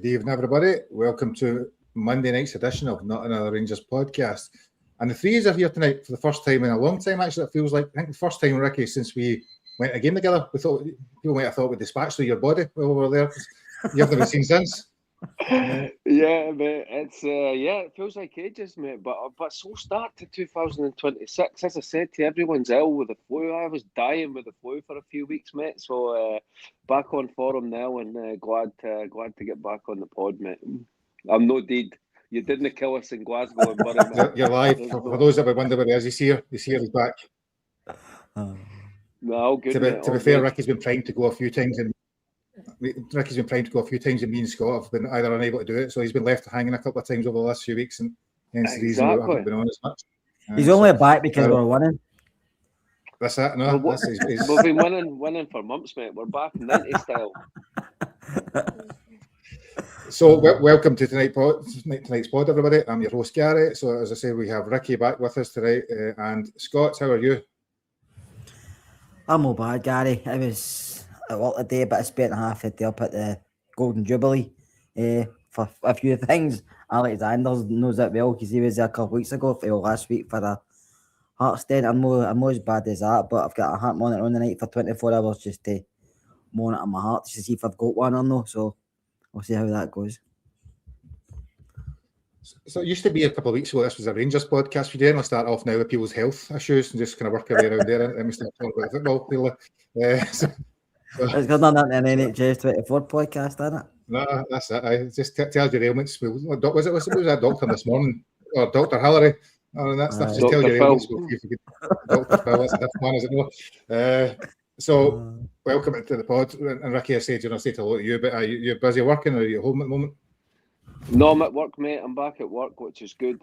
Good evening, everybody. Welcome to Monday night's edition of Not Another Rangers podcast. And the threes are here tonight for the first time in a long time, actually. It feels like, I think the first time, Ricky, since we went to a game together. We thought people might have thought we dispatched through your body while we were there. You've never been seen since. Yeah, mate. It's it feels like ages, mate. But so start to 2026. As I said to you, everyone's ill with the flu. I was dying with the flu for a few weeks, mate. So back on form now, and glad to get back on the pod, mate. I'm no deed. You didn't kill us in Glasgow and Bury, mate. You're live. For those that would wonder where he is, he's here. He's back. No, all good, to be fair, Ricky's been trying to go a few times, and me and Scott have been either unable to do it, so he's been left hanging a couple of times over the last few weeks, and hence the reason we haven't been on as much. He's only back because we're winning. That's it. No, we've been winning for months, mate. We're back 90 style. So welcome to tonight's pod, everybody. I'm your host, Gary. So as I say, we have Ricky back with us tonight, and Scott, how are you? I'm all bad, Gary. I was at work today, but I spent half a day up at the Golden Jubilee for a few things. Alexander knows that well because he was there a couple of weeks ago, last week for a heart stent. I'm not as bad as that, but I've got a heart monitor on the night for 24 hours just to monitor my heart to see if I've got one or no. So we'll see how that goes. So it used to be a couple of weeks ago, this was a Rangers podcast. We generally start off now with people's health issues and just kind of work our way around there. And we start talking about football, really. It's got nothing in NHS 24 podcast, isn't it? No, that's it. I just tells your ailments. Was it that doctor this morning? Or Dr. Hillary? And that stuff. Just Dr. tell your Phil. ailments. Dr. Phil, that's a different one, is it not? So welcome to the pod. And Ricky, I said hello to you, but you're busy working or are you at home at the moment? No, I'm at work, mate. I'm back at work, which is good,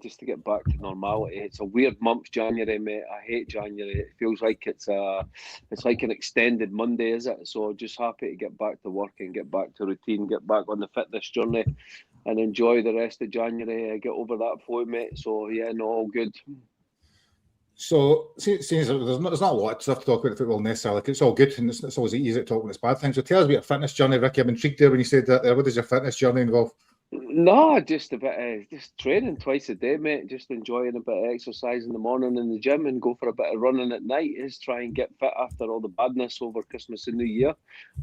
just to get back to normality. It's a weird month, January, mate. I hate January. It feels like it's like an extended Monday, is it? So just happy to get back to work and get back to routine, get back on the fitness journey and enjoy the rest of January. Get over that flu, mate. So, yeah, no, all good. So, there's not a lot of stuff to talk about football necessarily. It's all good and it's always easy to talk when it's bad things. So tell us about your fitness journey, Ricky. I'm intrigued there when you said that there. What does your fitness journey involve? No, just a bit just training twice a day, mate. Just enjoying a bit of exercise in the morning in the gym and go for a bit of running at night. Is try and get fit after all the badness over Christmas and New Year.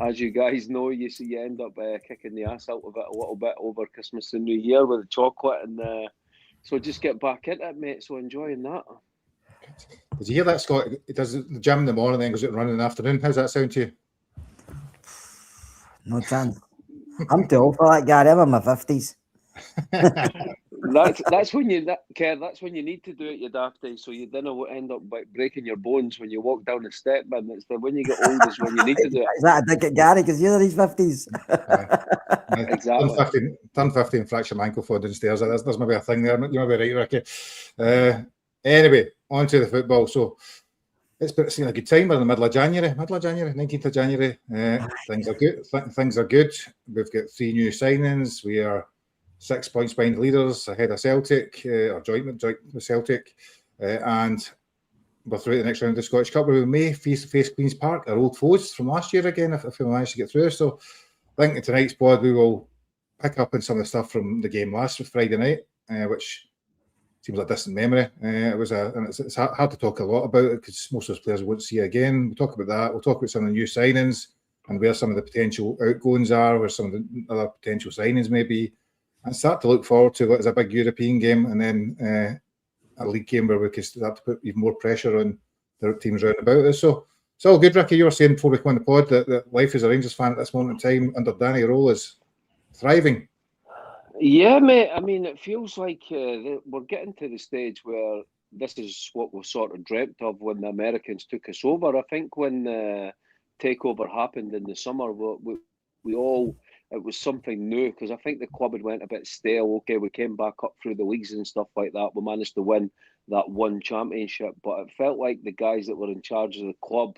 As you guys know, you end up kicking the ass out of it a little bit over Christmas and New Year with the chocolate, and so just get back into it, mate. So enjoying that. Did you hear that, Scott? He does the gym in the morning, then goes out and running in the afternoon. How's that sound to you? No chance. I'm too old for that, Gary. I'm in my 50s. That's when you need to do it, you dafty, so you don't end up breaking your bones when you walk down the step. And it's when you get old is when you need to do it. Is that a dig at Gary? Because you're in his 50s. Exactly. Turn 50 and fracture my ankle falling downstairs. There's maybe a thing there. You might be right, Ricky. Anyway, on to the football. So it's been a good time. We're in the middle of January, 19th of January. Things are good. Things are good. We've got 3 new signings. We are 6 points behind leaders ahead of Celtic, or joint with Celtic. And we're through to the next round of the Scottish Cup, where we may face Queen's Park, our old foes from last year again, if we manage to get through. So I think in tonight's pod, we will pick up on some of the stuff from the game last Friday night, which seems like a distant memory. It's hard to talk a lot about it because most of those players won't see it again. We'll talk about that. We'll talk about some of the new signings and where some of the potential outgoings are, where some of the other potential signings may be, and start to look forward to what is a big European game and then a league game where we can start to put even more pressure on the teams round about us. So it's all good, Ricky. You were saying before we come on the pod that life as a Rangers fan at this moment in time under Danny Role is thriving. Yeah, mate. I mean, it feels like we're getting to the stage where this is what we sort of dreamt of when the Americans took us over. I think when the takeover happened in the summer, we all, it was something new because I think the club had went a bit stale. Okay, we came back up through the leagues and stuff like that. We managed to win that one championship, but it felt like the guys that were in charge of the club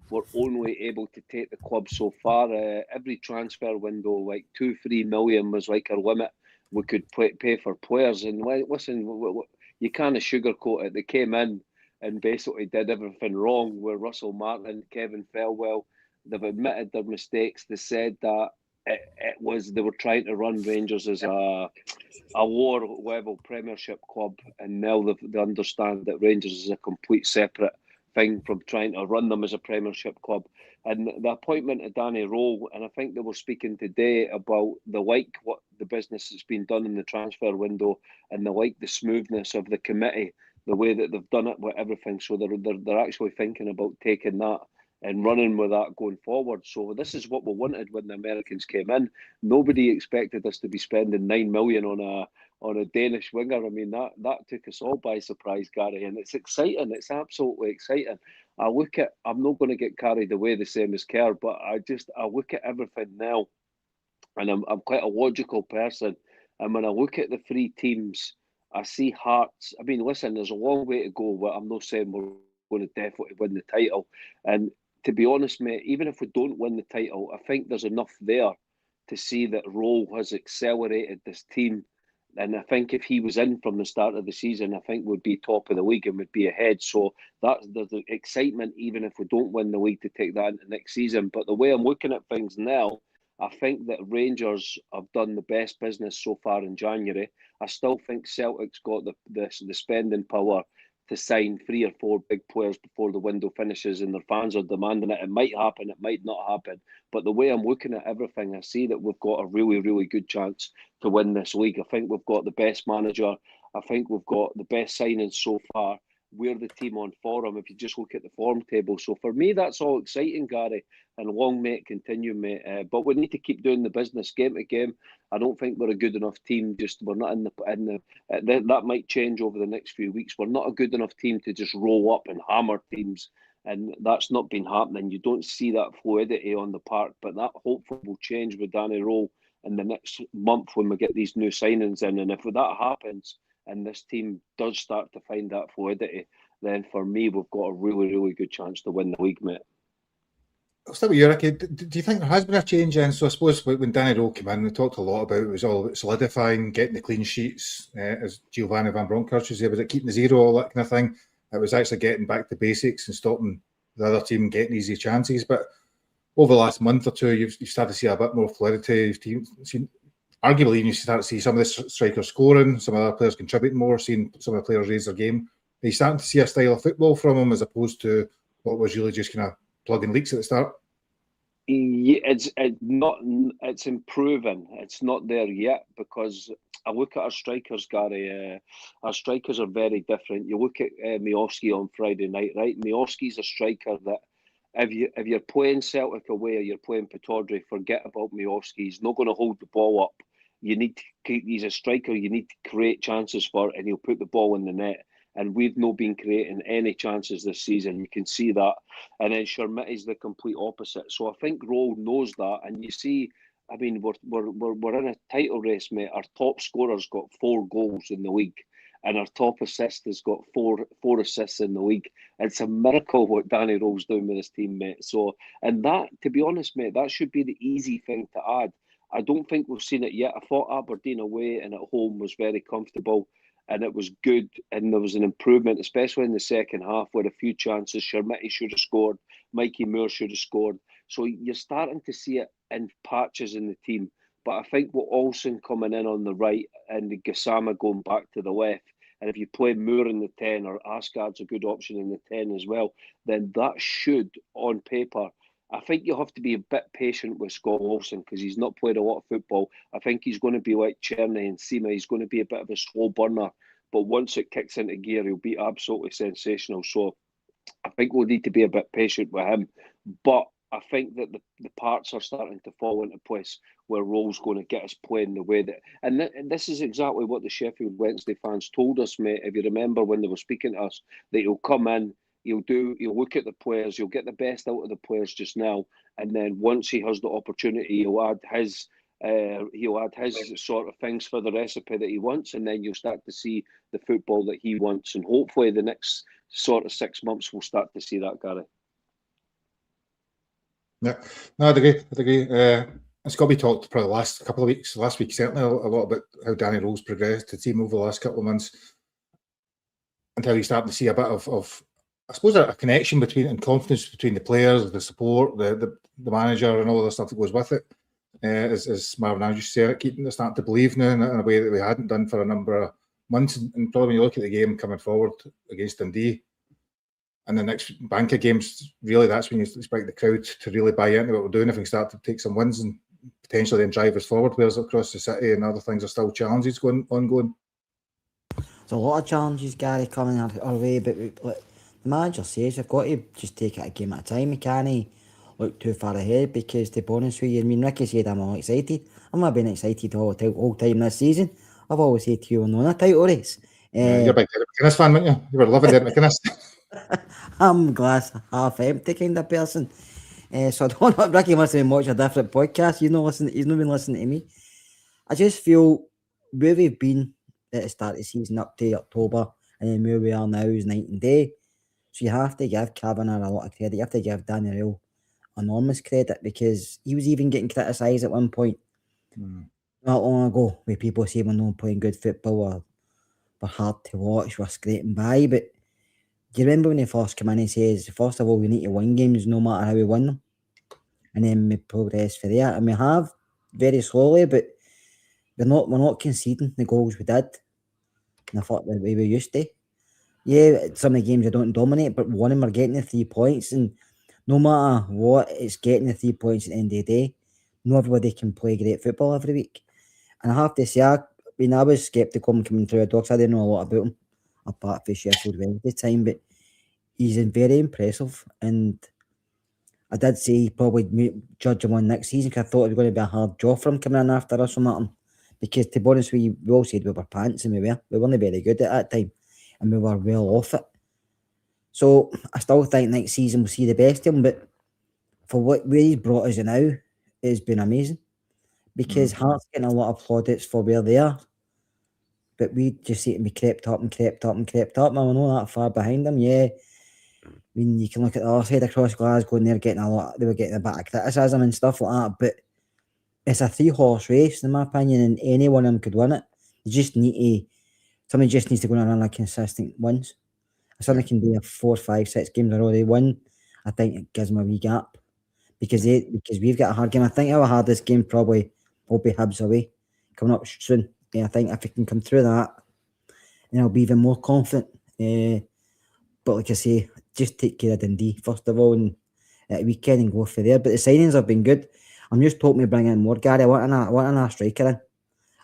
were only able to take the club so far. Every transfer window, like 2-3 million was like our limit. We could pay for players, and listen, you can't sugarcoat it. They came in and basically did everything wrong with Russell Martin, Kevin Felwell. They've admitted their mistakes. They said that they were trying to run Rangers as a lower level Premiership club, and now they understand that Rangers is a complete separate thing from trying to run them as a Premiership club. And the appointment of Danny Rowe, and I think they were speaking today about what the business has been done in the transfer window, and the smoothness of the committee, the way that they've done it with everything. So they're actually thinking about taking that and running with that going forward. So this is what we wanted when the Americans came in. Nobody expected us to be spending $9 million on a Danish winger. I mean, that took us all by surprise, Gary, and it's exciting. It's absolutely exciting. I'm not going to get carried away the same as Kerr, but I look at everything now, and I'm quite a logical person. And when I look at the three teams, I see Hearts. I mean, listen, there's a long way to go, but I'm not saying we're going to definitely win the title. And to be honest, mate, even if we don't win the title, I think there's enough there to see that Rowe has accelerated this team. And I think if he was in from the start of the season, I think we'd be top of the league and would be ahead. So there's the excitement, even if we don't win the league, to take that into next season. But the way I'm looking at things now, I think that Rangers have done the best business so far in January. I still think Celtic's got the spending power to sign 3 or 4 big players before the window finishes, and their fans are demanding it. It might happen, it might not happen. But the way I'm looking at everything, I see that we've got a really, really good chance to win this league. I think we've got the best manager. I think we've got the best signings so far. We're the team on form if you just look at the form table. So for me, that's all exciting, Gary, and long may it continue, mate. But we need to keep doing the business game to game. I don't think we're a good enough team. We're not in the that might change over the next few weeks. We're not a good enough team to just roll up and hammer teams, and that's not been happening. You don't see that fluidity on the park, but that hopefully will change with Danny Rowe in the next month when we get these new signings in. And if that happens, and this team does start to find that fluidity, then for me, we've got a really, really good chance to win the league, mate. I'll start with you, Ricky. Do you think there has been a change in? So I suppose when Danny Rowe came in, we talked a lot about it was all about solidifying, getting the clean sheets, as Giovanni Van Bronckhorst would say, was it keeping the zero, all that kind of thing? It was actually getting back to basics and stopping the other team getting easy chances. But over the last month or two, you've started to see a bit more fluidity. You've seen, arguably, even you start to see some of the strikers scoring, some other players contributing more, seeing some of the players raise their game. Are you starting to see a style of football from them as opposed to what was really just kind of plugging leaks at the start? Yeah, it's improving. It's not there yet because I look at our strikers, Gary. Our strikers are very different. You look at Miovski on Friday night, right? Miovski's a striker that if you're playing Celtic away or you're playing Pittodrie, forget about Miovski. He's not going to hold the ball up. He's a striker. You need to create chances for, and he'll put the ball in the net. And we've not been creating any chances this season. You can see that. And then Shermitty's the complete opposite. So I think Rowe knows that. And you see, I mean, we're in a title race, mate. Our top scorer's got 4 goals in the league, and our top assist has got four assists in the league. It's a miracle what Danny Rowe's doing with his team, mate. So, and that, to be honest, mate, that should be the easy thing to add. I don't think we've seen it yet. I thought Aberdeen away and at home was very comfortable. And it was good, and there was an improvement, especially in the second half, where a few chances, Shermitty should have scored, Mikey Moore should have scored. So you're starting to see it in patches in the team. But I think with Olsen coming in on the right and the Gassama going back to the left, and if you play Moore in the 10 or Asgard's a good option in the 10 as well, then that should, on paper, I think you have to be a bit patient with Scott Olsen because he's not played a lot of football. I think he's going to be like Cherny and Sima. He's going to be a bit of a slow burner. But once it kicks into gear, he'll be absolutely sensational. So I think we'll need to be a bit patient with him. But I think that the parts are starting to fall into place where Rowe's going to get us playing the way that... And this is exactly what the Sheffield Wednesday fans told us, mate. If you remember when they were speaking to us, that he'll come in, he'll look at the players, he'll get the best out of the players just now, and then once he has the opportunity, he'll add his sort of things for the recipe that he wants, and then you'll start to see the football that he wants. And hopefully the next sort of 6 months we'll start to see that, Gary. Yeah, no, I'd agree. It's got to be talked probably the last couple of weeks. Last week, certainly a lot about how Danny Rowe's progressed the team over the last couple of months until you start to see a bit of I suppose a connection between and confidence between the players, the support, the manager, and all the stuff that goes with it. as Marvin Andrews said, keeping starting to believe now in a way that we hadn't done for a number of months. And probably when you look at the game coming forward against Dundee and the next bank of games, really that's when you expect the crowd to really buy into what we're doing. If we can start to take some wins and potentially then drive us forward, whereas across the city and other things are still challenges ongoing. There's a lot of challenges, Gary, coming our way, but like the manager says, we've got to just take it a game at a time. We can't look too far ahead because, to be honest with you, I mean, Ricky said I'm all excited. I'm not been excited all time this season. I've always said to you, we're not in a title race. You're a big Derek McInnes fan, weren't you? You were loving Derek McInnes. I'm glass half empty kind of person. So I don't know, Ricky must have been watching a different podcast. He's not been listening to me. I just feel where we've been at the start of the season up to October and then where we are now is night and day. So you have to give Kavanagh a lot of credit. You have to give Daniel enormous credit because he was even getting criticised at one point not long ago with people saying we're not playing good football or we're hard to watch, we're scraping by. But do you remember when he first came in, he says, first of all, we need to win games no matter how we win them. And then we progress for there. And we have very slowly, but we're not conceding the goals we did. And I thought the way we used to. Yeah, some of the games we don't dominate, but one of them are getting the 3 points. And no matter what, it's getting the 3 points at the end of the day. Not everybody can play great football every week. And I have to say, I was sceptical coming through the dogs. I didn't know a lot about him, apart from Sheffield Wednesday time, but he's very impressive. And I did say he probably judge him on next season because I thought it was going to be a hard job for him coming in after us or nothing. Because to be honest with you, we all said we were pants and we weren't very good at that time and we were well off it. So I still think next season we'll see the best of him, but for where he's brought us now, it's been amazing. Because Hearts getting a lot of plaudits for where they are. But we just seem to be crept up. And we're not that far behind them, yeah. I mean, you can look at the other side across Glasgow and they were getting a bit of criticism and stuff like that, but it's a 3-horse race, in my opinion, and any one of them could win it. Somebody just needs to go on a run of consistent wins. If somebody can do a 4, 5, 6 games in a row they win, I think it gives them a wee gap. Because we've got a hard game. I think our hardest game probably will be Hibs away, coming up soon. I think if we can come through that, then I'll be even more confident. But like I say, just take care of Dundee first of all and at the weekend and go for there. But the signings have been good. I'm just hoping we bring in more, Gary. I want another striker in.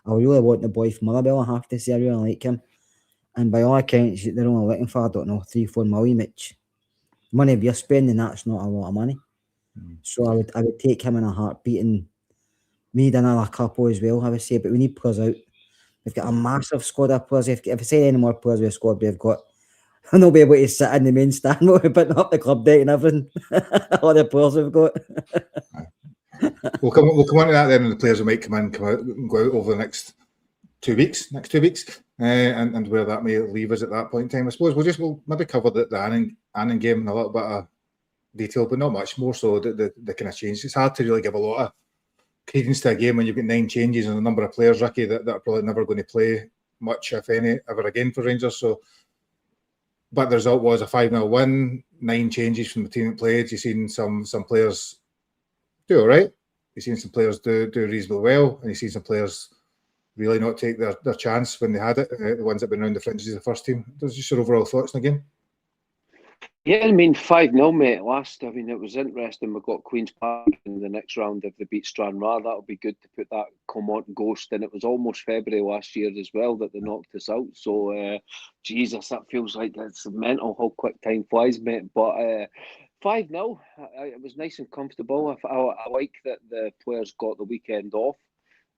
I really want the boy from Motherwell, I have to say. I really like him. And by all accounts, they're only looking for, 3-4 million, which money we're spending, that's not a lot of money. So I would take him in a heartbeat, and we need another couple as well, I would say. But we need players out. We've got a massive squad of players. If I say any more players with a squad we've got, they'll be able to sit in the main stand. We'll be putting up the club deck and everything. All the players we've got. We'll come on to that then, and the players who might come out and go out over the next 2 weeks, and where that may leave us at that point in time. I suppose we'll maybe cover the Annan game in a little bit of detail, but not much more so the kind of changes. It's hard to really give a lot of credence to a game when you've got 9 changes and a number of players, Ricky, that are probably never going to play much, if any, ever again for Rangers. So, but the result was a 5-0 win, 9 changes from the team that played. You've seen some players do all right. You've seen some players do reasonably well, and you've seen some players really not take their chance when they had it, the ones that have been around the fringes of the first team. Those are just your overall thoughts on the game? Yeah, I mean, 5-0, mate, last. I mean, it was interesting. We got Queen's Park in the next round if they beat Stranraer. That'll be good to put that ghost in. It was almost February last year as well that they knocked us out. So, Jesus, that feels like it's mental how quick time flies, mate. But 5-0, it was nice and comfortable. I like that the players got the weekend off.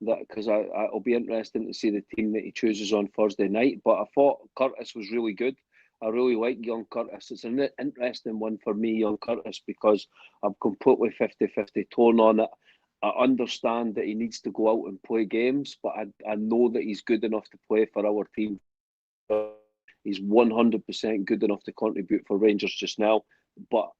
Because it'll be interesting to see the team that he chooses on Thursday night. But I thought Curtis was really good. I really like young Curtis. It's an interesting one for me, young Curtis, because I'm completely 50-50 torn on it. I understand that he needs to go out and play games, but I know that he's good enough to play for our team. He's 100% good enough to contribute for Rangers just now. But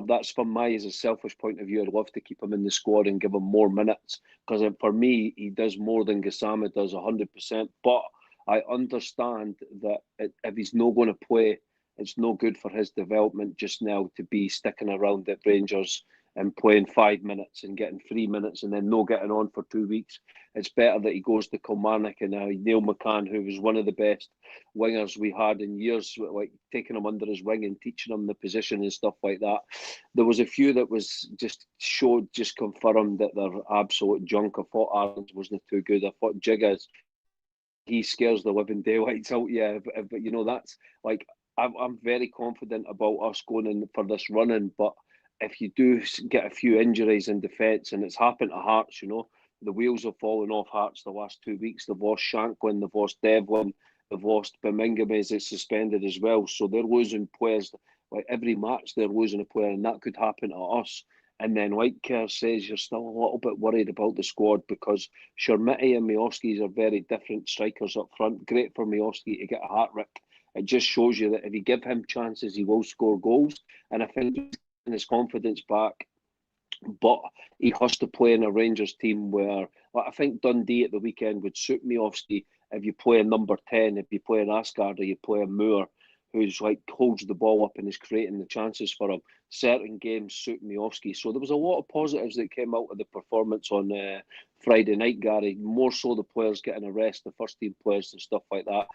that's from my, as a selfish point of view, I'd love to keep him in the squad and give him more minutes, because for me, he does more than Gassama does 100%. But I understand that if he's not going to play, it's no good for his development just now to be sticking around at Rangers and playing 5 minutes and getting 3 minutes and then no getting on for 2 weeks. It's better that he goes to Kilmarnock and Neil McCann, who was one of the best wingers we had in years, like taking him under his wing and teaching him the position and stuff like that. There was a few that was just confirmed that they're absolute junk. I thought Arons wasn't too good. I thought Jiggas, he scares the living daylights out. Yeah, but you know, that's like, I'm very confident about us going in for this running, but if you do get a few injuries in defence, and it's happened to Hearts, you know, the wheels have fallen off Hearts the last 2 weeks. They've lost Shanklin, they've lost Devlin, they've lost Birmingham as it's suspended as well. So they're losing players. Like every match, they're losing a player, and that could happen to us. And then, like Kerr says, you're still a little bit worried about the squad because Shermiti and Miovski are very different strikers up front. Great for Miovski to get a hat-trick. It just shows you that if you give him chances, he will score goals. And I think he's getting his confidence back. But he has to play in a Rangers team where, like, I think Dundee at the weekend would suit Miovski if you play a number 10, if you play an Asgard or you play a Moore, who's like holds the ball up and is creating the chances for him. Certain games suit Miovski. So there was a lot of positives that came out of the performance on Friday night, Gary. More so the players getting a rest, the first team players and stuff like that.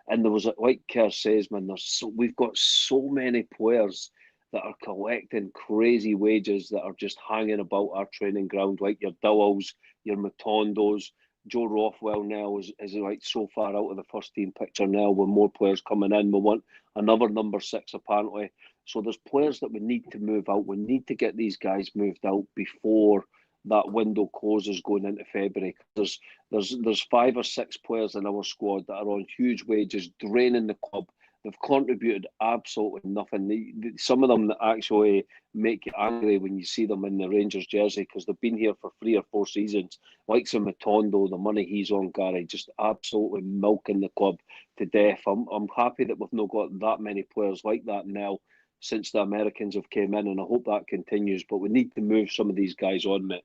And there was, like Kerr says, man, we've got so many players that are collecting crazy wages that are just hanging about our training ground, like your Dowells, your Matondos. Joe Rothwell now is like so far out of the first team picture now with more players coming in. We want another number 6 apparently. So there's players that we need to move out. We need to get these guys moved out before that window closes going into February. There's 5 or 6 players in our squad that are on huge wages, draining the club. They've contributed absolutely nothing. Some of them that actually make you angry when you see them in the Rangers jersey because they've been here for 3 or 4 seasons. Like some Matondo, the money he's on, Gary, just absolutely milking the club to death. I'm happy that we've not got that many players like that now since the Americans have came in, and I hope that continues. But we need to move some of these guys on, mate.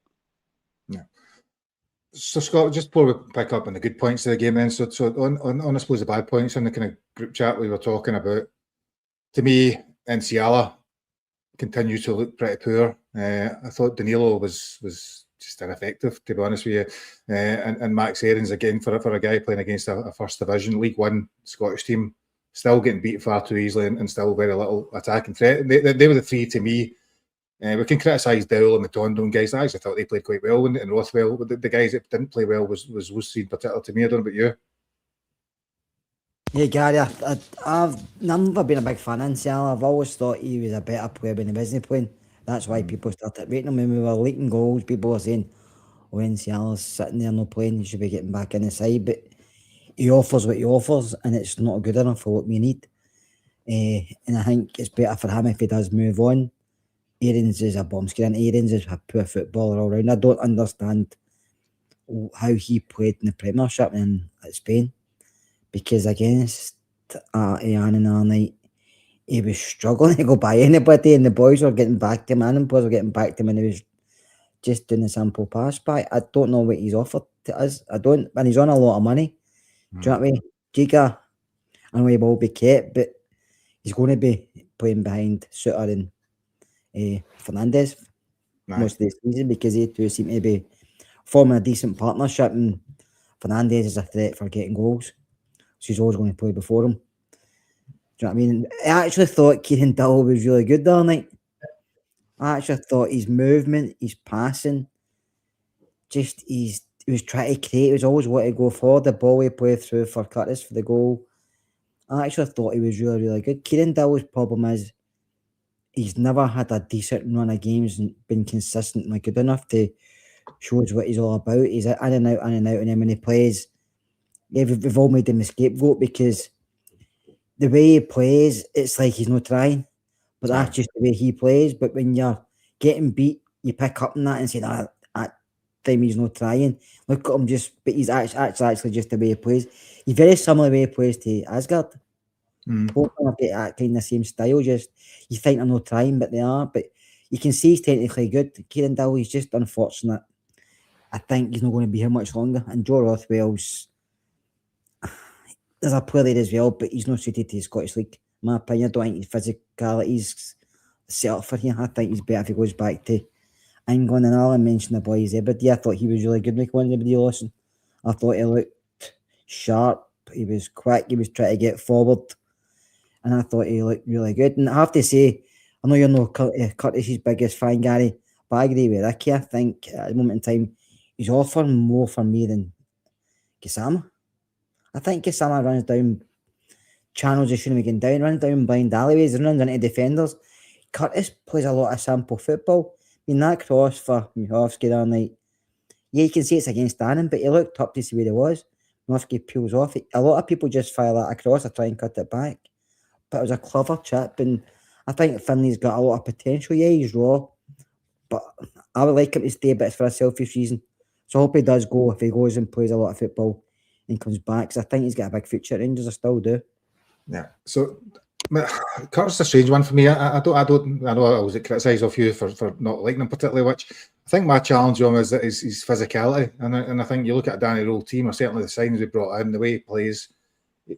Yeah. So Scott, just before we pick up on the good points of the game then, so on I suppose the bad points in the kind of group chat we were talking about, to me, Enciala continues to look pretty poor. I thought Danilo was just ineffective, to be honest with you. And Max Aarons, again, for a guy playing against a first division, League One Scottish team, still getting beat far too easily and still very little attacking threat. They were the 3 to me. We can criticise Dowell and Matondo and guys. I actually thought they played quite well, and Rothwell. But the guys that didn't play well was Lucey in particular to me. I don't know about you. Yeah, Gary, I've never been a big fan of Enciala. I've always thought he was a better player when he wasn't playing. That's why people started rating him. When we were leaking goals, people were saying, oh, Enciala's sitting there not playing, he should be getting back in the side. But he offers what he offers, and it's not good enough for what we need. And I think it's better for him if he does move on. Aarons is a bomb screen. Aarons is a poor footballer all round. I don't understand how he played in the Premiership in Spain, because against Annan all night, he was struggling to go by anybody, and the boys were getting back to him, and boys were getting back to him, and he was just doing a simple pass by. I don't know what he's offered to us. I don't, and he's on a lot of money. Do you know what I mean? Giga, I know he will be kept, but he's going to be playing behind Suter and Fernandez most of the season, because they two seem to be forming a decent partnership, and Fernandez is a threat for getting goals, so he's always going to play before him. Do you know what I mean? I actually thought Kieran Dowell was really good the other night. I actually thought his movement, his passing, he was trying to create. He was always wanting to go forward. The ball he played through for Curtis for the goal. I actually thought he was really, really good. Kieran Dowell's problem is he's never had a decent run of games and been consistently good enough to show us what he's all about. He's in and out, and then when he plays, we've all made him a scapegoat because the way he plays, it's like he's not trying. But that's just the way he plays. But when you're getting beat, you pick up on that and say, that time he's not trying. Look at him but he's actually just the way he plays. He's very similar way he plays to Asgard. Both of them have got that kind of same style. Just you think they're not trying, but they are. But you can see he's technically good. Kieran Dowell, he's just unfortunate. I think he's not going to be here much longer. And Joe Rothwell's, there's a player there as well, but he's not suited to the Scottish League. In my opinion, I don't think his physicality's set up for him. I think he's better if he goes back to England, and Alan mentioned the boys Zebedee. I thought he was really good with one Zebedee Lawson. I thought he looked sharp. He was quick. He was trying to get forward, and I thought he looked really good. And I have to say, I know you're not Curtis's biggest fan, Gary, but I agree with Ricky. I think at the moment in time, he's offering more for me than Gassama. I think Gassama runs down channels he shouldn't be getting down, runs down blind alleyways, and runs into defenders. Curtis plays a lot of simple football. I mean, that cross for Mihovsky the other night, yeah, you can see it's against Annan, but he looked up to see where he was. Mihovsky peels off. A lot of people just fire that across or try and cut it back. But it was a clever chip, and I think Finley's got a lot of potential. Yeah, he's raw, but I would like him to stay, but it's for a selfish reason. So I hope he does go, if he goes and plays a lot of football and comes back, because I think he's got a big future at Rangers. I still do. Yeah. So Curtis is a strange one for me. I know I was criticised of you for not liking him particularly much. I think my challenge on him is that his physicality, and I think you look at a Danny Role team, or certainly the signings we brought in, the way he plays,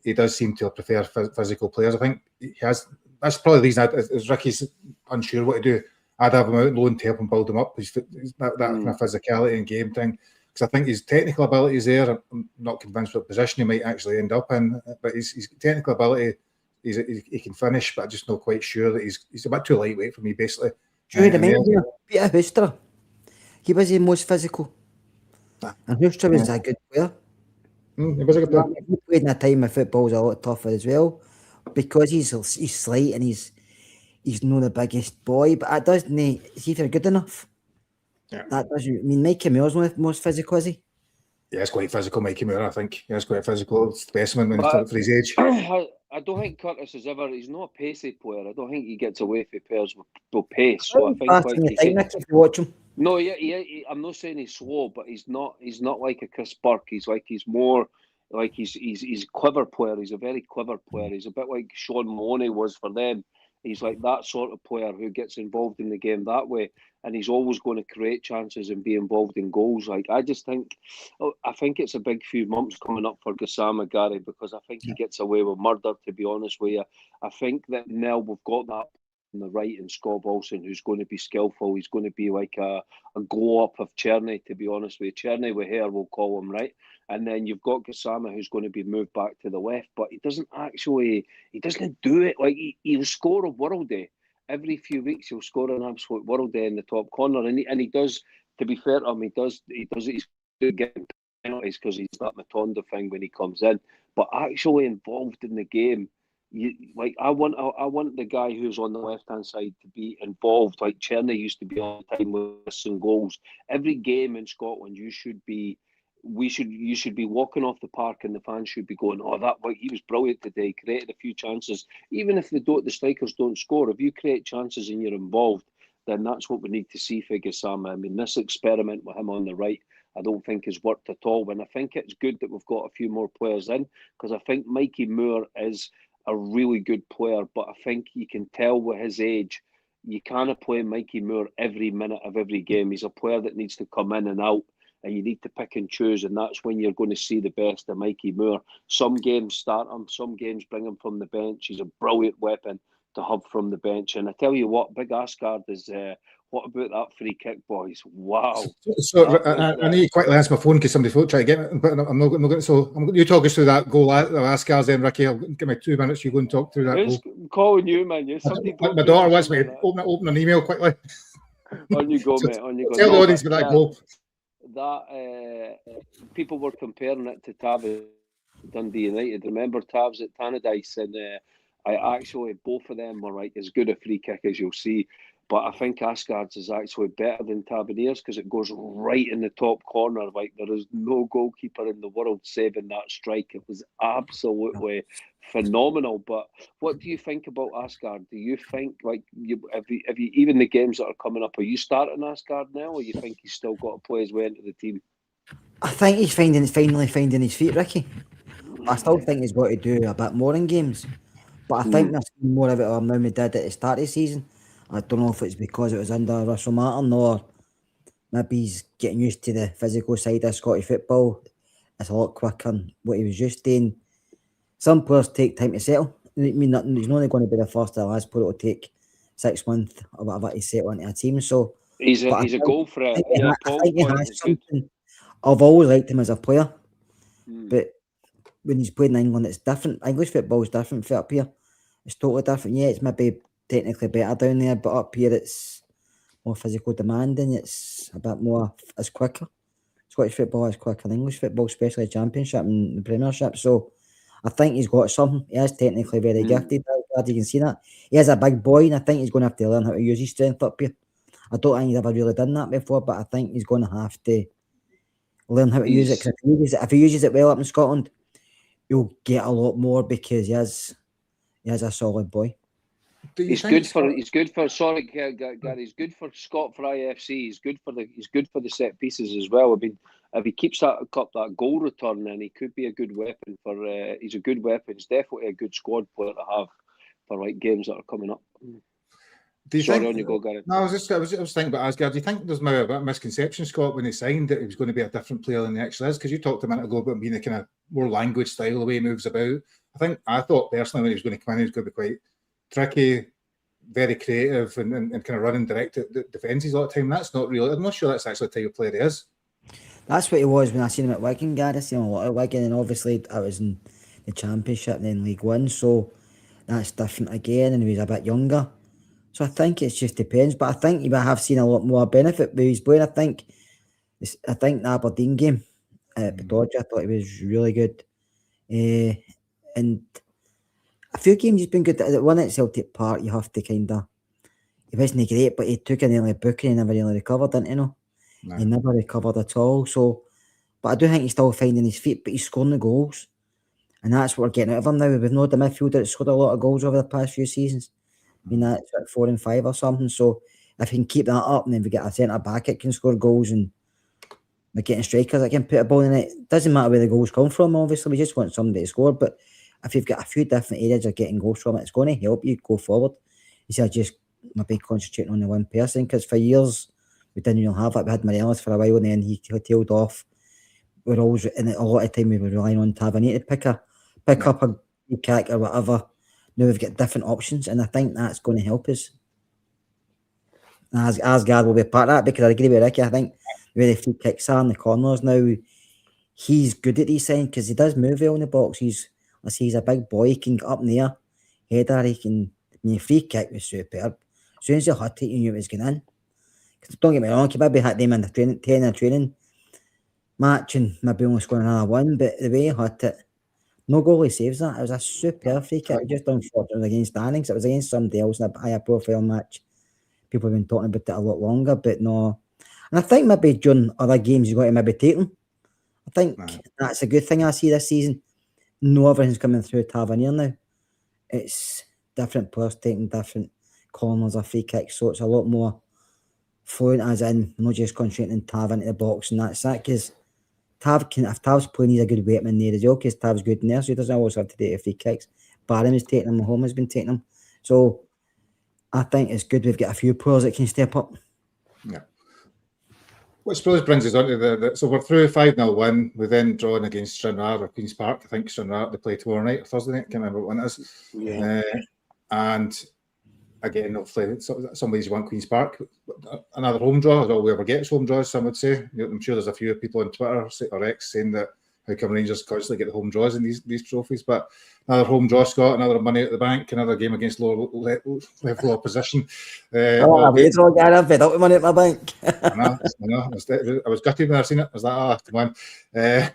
he does seem to prefer physical players. I think he has. That's probably the reason, as Ricky's unsure what to do, I'd have him out on loan to help him build him up. He's that kind of physicality and game thing. Because I think his technical ability is there. I'm not convinced what position he might actually end up in, but his technical ability, he can finish, but I'm just not quite sure that he's a bit too lightweight for me, basically. Do you remember Peter Hooster? He was the most physical. And Hooster was a good player. He was a good player. He played in a time where football's a lot tougher as well, because he's slight and he's not the biggest boy, but that doesn't is he good enough? Yeah. That doesn't. I mean, Mikey Moore's one of the most physical, is he? Yeah, it's quite physical, Mikey Moore. I think he's quite physical specimen for his age. I don't think Curtis is ever. He's not a pacey player. I don't think he gets away from players with pace. So I think if you watch him. No, I'm not saying he's slow, but he's not like a Chris Burke. He's more like he's a clever player. He's a very clever player. He's a bit like Sean Maloney was for them. He's like that sort of player who gets involved in the game that way, and he's always going to create chances and be involved in goals. Like I think it's a big few months coming up for Gassama, Gary, because I think he gets away with murder. To be honest with you, I think that now we've got that on the right in Scott Wilson, who's going to be skillful. He's going to be like a glow up of Cherny. To be honest with you, Cherny with hair, we'll call him, right. And then you've got Gassama, who's going to be moved back to the left, but he doesn't do it. Like he'll score a world day every few weeks. He'll score an absolute world day in the top corner, and he does. To be fair to him, he does. He's good getting penalties because he's that Matonda thing when he comes in. But actually involved in the game, I want the guy who's on the left hand side to be involved. Like Cherny used to be all the time with some goals. Every game in Scotland, you should be walking off the park and the fans should be going, he was brilliant today, he created a few chances. Even if the strikers don't score, if you create chances and you're involved, then that's what we need to see for Gassama. I mean, this experiment with him on the right, I don't think has worked at all. And I think it's good that we've got a few more players in, because I think Mikey Moore is a really good player, but I think you can tell with his age, you can't play Mikey Moore every minute of every game. He's a player that needs to come in and out, and you need to pick and choose, and that's when you're going to see the best of Mikey Moore. Some games start him, some games bring him from the bench. He's a brilliant weapon to have from the bench. And I tell you what, Big Asgard is, what about that free kick, boys? Wow. So I need to quickly answer my phone because somebody tried to get it, but I'm not going to. So you talk us through that goal, Asgard's then, Ricky. I'll give me 2 minutes. You go and talk through that Who's goal. calling you, man? My daughter wants me to open an email quickly. On you go, mate. On you go. Tell the audience about that goal. That people were comparing it to Tav Dundee United. Remember Tav's at Tannadice, and I actually, both of them were like as good a free kick as you'll see. But I think Asgard's is actually better than Tavernier's because it goes right in the top corner. Like there is no goalkeeper in the world saving that strike. It was absolutely phenomenal. But what do you think about Asgard? Do you think if you even the games that are coming up, are you starting Asgard now, or you think he's still got to play his way into the team? I think he's finally finding his feet, Ricky. I still think he's got to do a bit more in games. But I think there's more of it than we did at the start of the season. I don't know if it's because it was under Russell Martin or maybe he's getting used to the physical side of Scottish football. It's a lot quicker than what he was just doing. Some players take time to settle. I mean, he's not going to be the first or last player. It'll take 6 months or whatever to settle into a team. So He's But a goal threat. I Yeah, I Paul's think he point has is good. something. I've always liked him as a player, Mm. but when he's played in England, it's different. English football is different for up here. It's totally different. Yeah, it's maybe technically better down there, but up here it's more physical demanding. It's a bit more, it's quicker. Scottish football is quicker than English football, especially the Championship and the Premiership. So I think he's got something. He is technically very gifted. I'm glad you can see that. He is a big boy, and I think he's going to have to learn how to use his strength up here. I don't think he's ever really done that before, but I think he's going to have to learn how to use it. 'Cause if he uses it well up in Scotland, he'll get a lot more because he is a solid boy. He's good for sorry Gary, he's good for Scott for IFC. He's good for the set pieces as well. I mean, if he keeps that goal return, then he could be a good weapon for. He's a good weapon. He's definitely a good squad player to have for like games that are coming up. On you go, Gary. No, I was thinking about Asgard. Do you think there's maybe a bit of misconception, Scott, when he signed that he was going to be a different player than he actually is? Because you talked a minute ago about being a kind of more language style, the way he moves about. I thought personally when he was going to come in, he was going to be quite tricky, very creative, and kind of running direct at defences a lot of time. That's not really. I'm not sure that's actually the type of player he is. That's what he was when I seen him at Wigan, Gary. I seen him a lot at Wigan, and obviously I was in the Championship and then League One, so that's different again. And he was a bit younger. So I think it just depends, but I think you have seen a lot more benefit with his playing. I think the Aberdeen game at Dodge, I thought he was really good, and a few games he's been good. The one at Celtic Park, you have to he wasn't great, but he took an early booking and never really recovered, didn't he? No, he never recovered at all. So, but I do think he's still finding his feet, but he's scoring the goals, and that's what we're getting out of him now. We've no the midfielder that's scored a lot of goals over the past few seasons. I mean, that's like 4 and 5 or something. So if he can keep that up, and then we get a centre back that can score goals, and we're getting strikers that can put a ball in it. Doesn't matter where the goals come from. Obviously, we just want somebody to score. But if you've got a few different areas of getting goals from it, it's going to help you go forward. Instead of just maybe concentrating on the one person. Because for years we didn't really have it. We had Morelos for a while, and then he tailed off. We're always in it a lot of time. We were relying on Tavernier to pick up a kick or whatever. Now we've got different options, and I think that's going to help us. Asgard will be part of that, because I agree with Ricky. I think the way the free kicks are in the corners now, he's good at these things because he does move well in the box. He's a big boy. He can get up in the air, header. He can. I mean, the free kick was superb. As soon as he hit it, you knew it was going in. Because don't get me wrong, he maybe hit them in the training match and maybe only scored another one. But the way he hit it, no goalie saves that. It was a superb free kick. Just unfortunate against Annan. It was against somebody else in a higher profile match. People have been talking about it a lot longer, but no. And I think maybe during other games you've got to maybe take them. I think that's a good thing I see this season. No, everything's coming through Tavernier now. It's different players taking different corners or free kicks, so it's a lot more fluent, as in not just concentrating on Tav into the box, and that's that. Because if Tav's playing, he's a good weapon there as well, because Tav's good in there, so he doesn't always have to take free kicks. Barham is taking them, Mahomes has been taking them. So I think it's good we've got a few players that can step up. Yeah. What I suppose brings us on to so we're through 5-0 win. We then drawn against Stranraer or Queen's Park. I think Stranraer, they play tomorrow night or Thursday night. I can't remember what one it is. Yeah. And again, hopefully somebody's won Queen's Park. Another home draw is all we ever get is home draws, some would say. I'm sure there's a few people on Twitter or X saying that how come Rangers constantly get the home draws in these trophies. But another home draw, Scott, another money at the bank, another game against lower level opposition. It's all I've fed up with money at my bank. I know. I was gutted when I seen it. I was like, come on.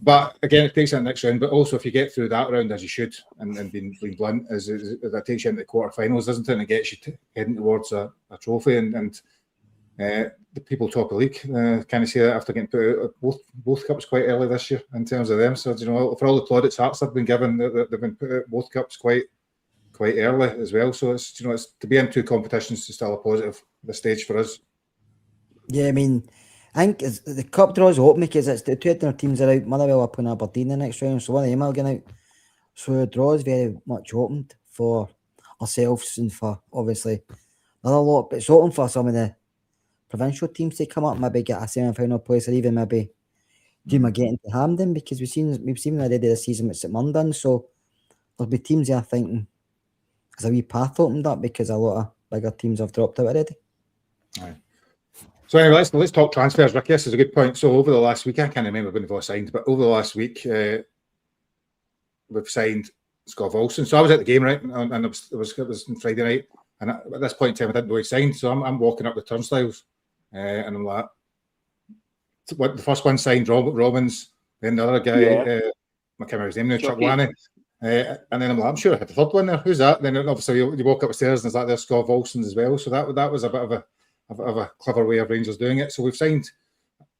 But again, it takes that next round. But also, if you get through that round, as you should, and being blunt, that takes you into the quarterfinals, doesn't it? And it gets you heading towards a trophy. And the people top of the league kind of see that after getting put out both cups quite early this year in terms of them. So, for all the plaudits Hearts have been given, they've been put out both cups quite early as well. So it's to be in two competitions is still a positive at this stage for us. Yeah, I mean, I think the cup draws open because it's the two of their teams are out. Motherwell are playing Aberdeen the next round, so one of them are going out. So the draw is very much opened for ourselves and for obviously another lot, but it's open for some of the provincial teams to come up, maybe get a semi-final place, or even maybe dream of getting to Hampden, because we've seen already this season with St Mirren, so there'll be teams there thinking there's a wee path opened up because a lot of bigger teams have dropped out already. Aye. So anyway, let's talk transfers, Ricky. This is a good point. So over the last week, I can't remember when we've all signed, but over the last week, we've signed Scott Olsen. So I was at the game, right, and it was on Friday night, and at this point in time, I didn't know he signed. So I'm walking up the turnstiles, and I'm like, the first one signed Robbins, then the other guy, I can't remember his name now, Chuck Wanney. And then I'm like, I'm sure I had the third one there. Who's that? Then obviously you walk upstairs and there's there's Scott Olsen as well. So that was a bit of a clever way of Rangers doing it. So we've signed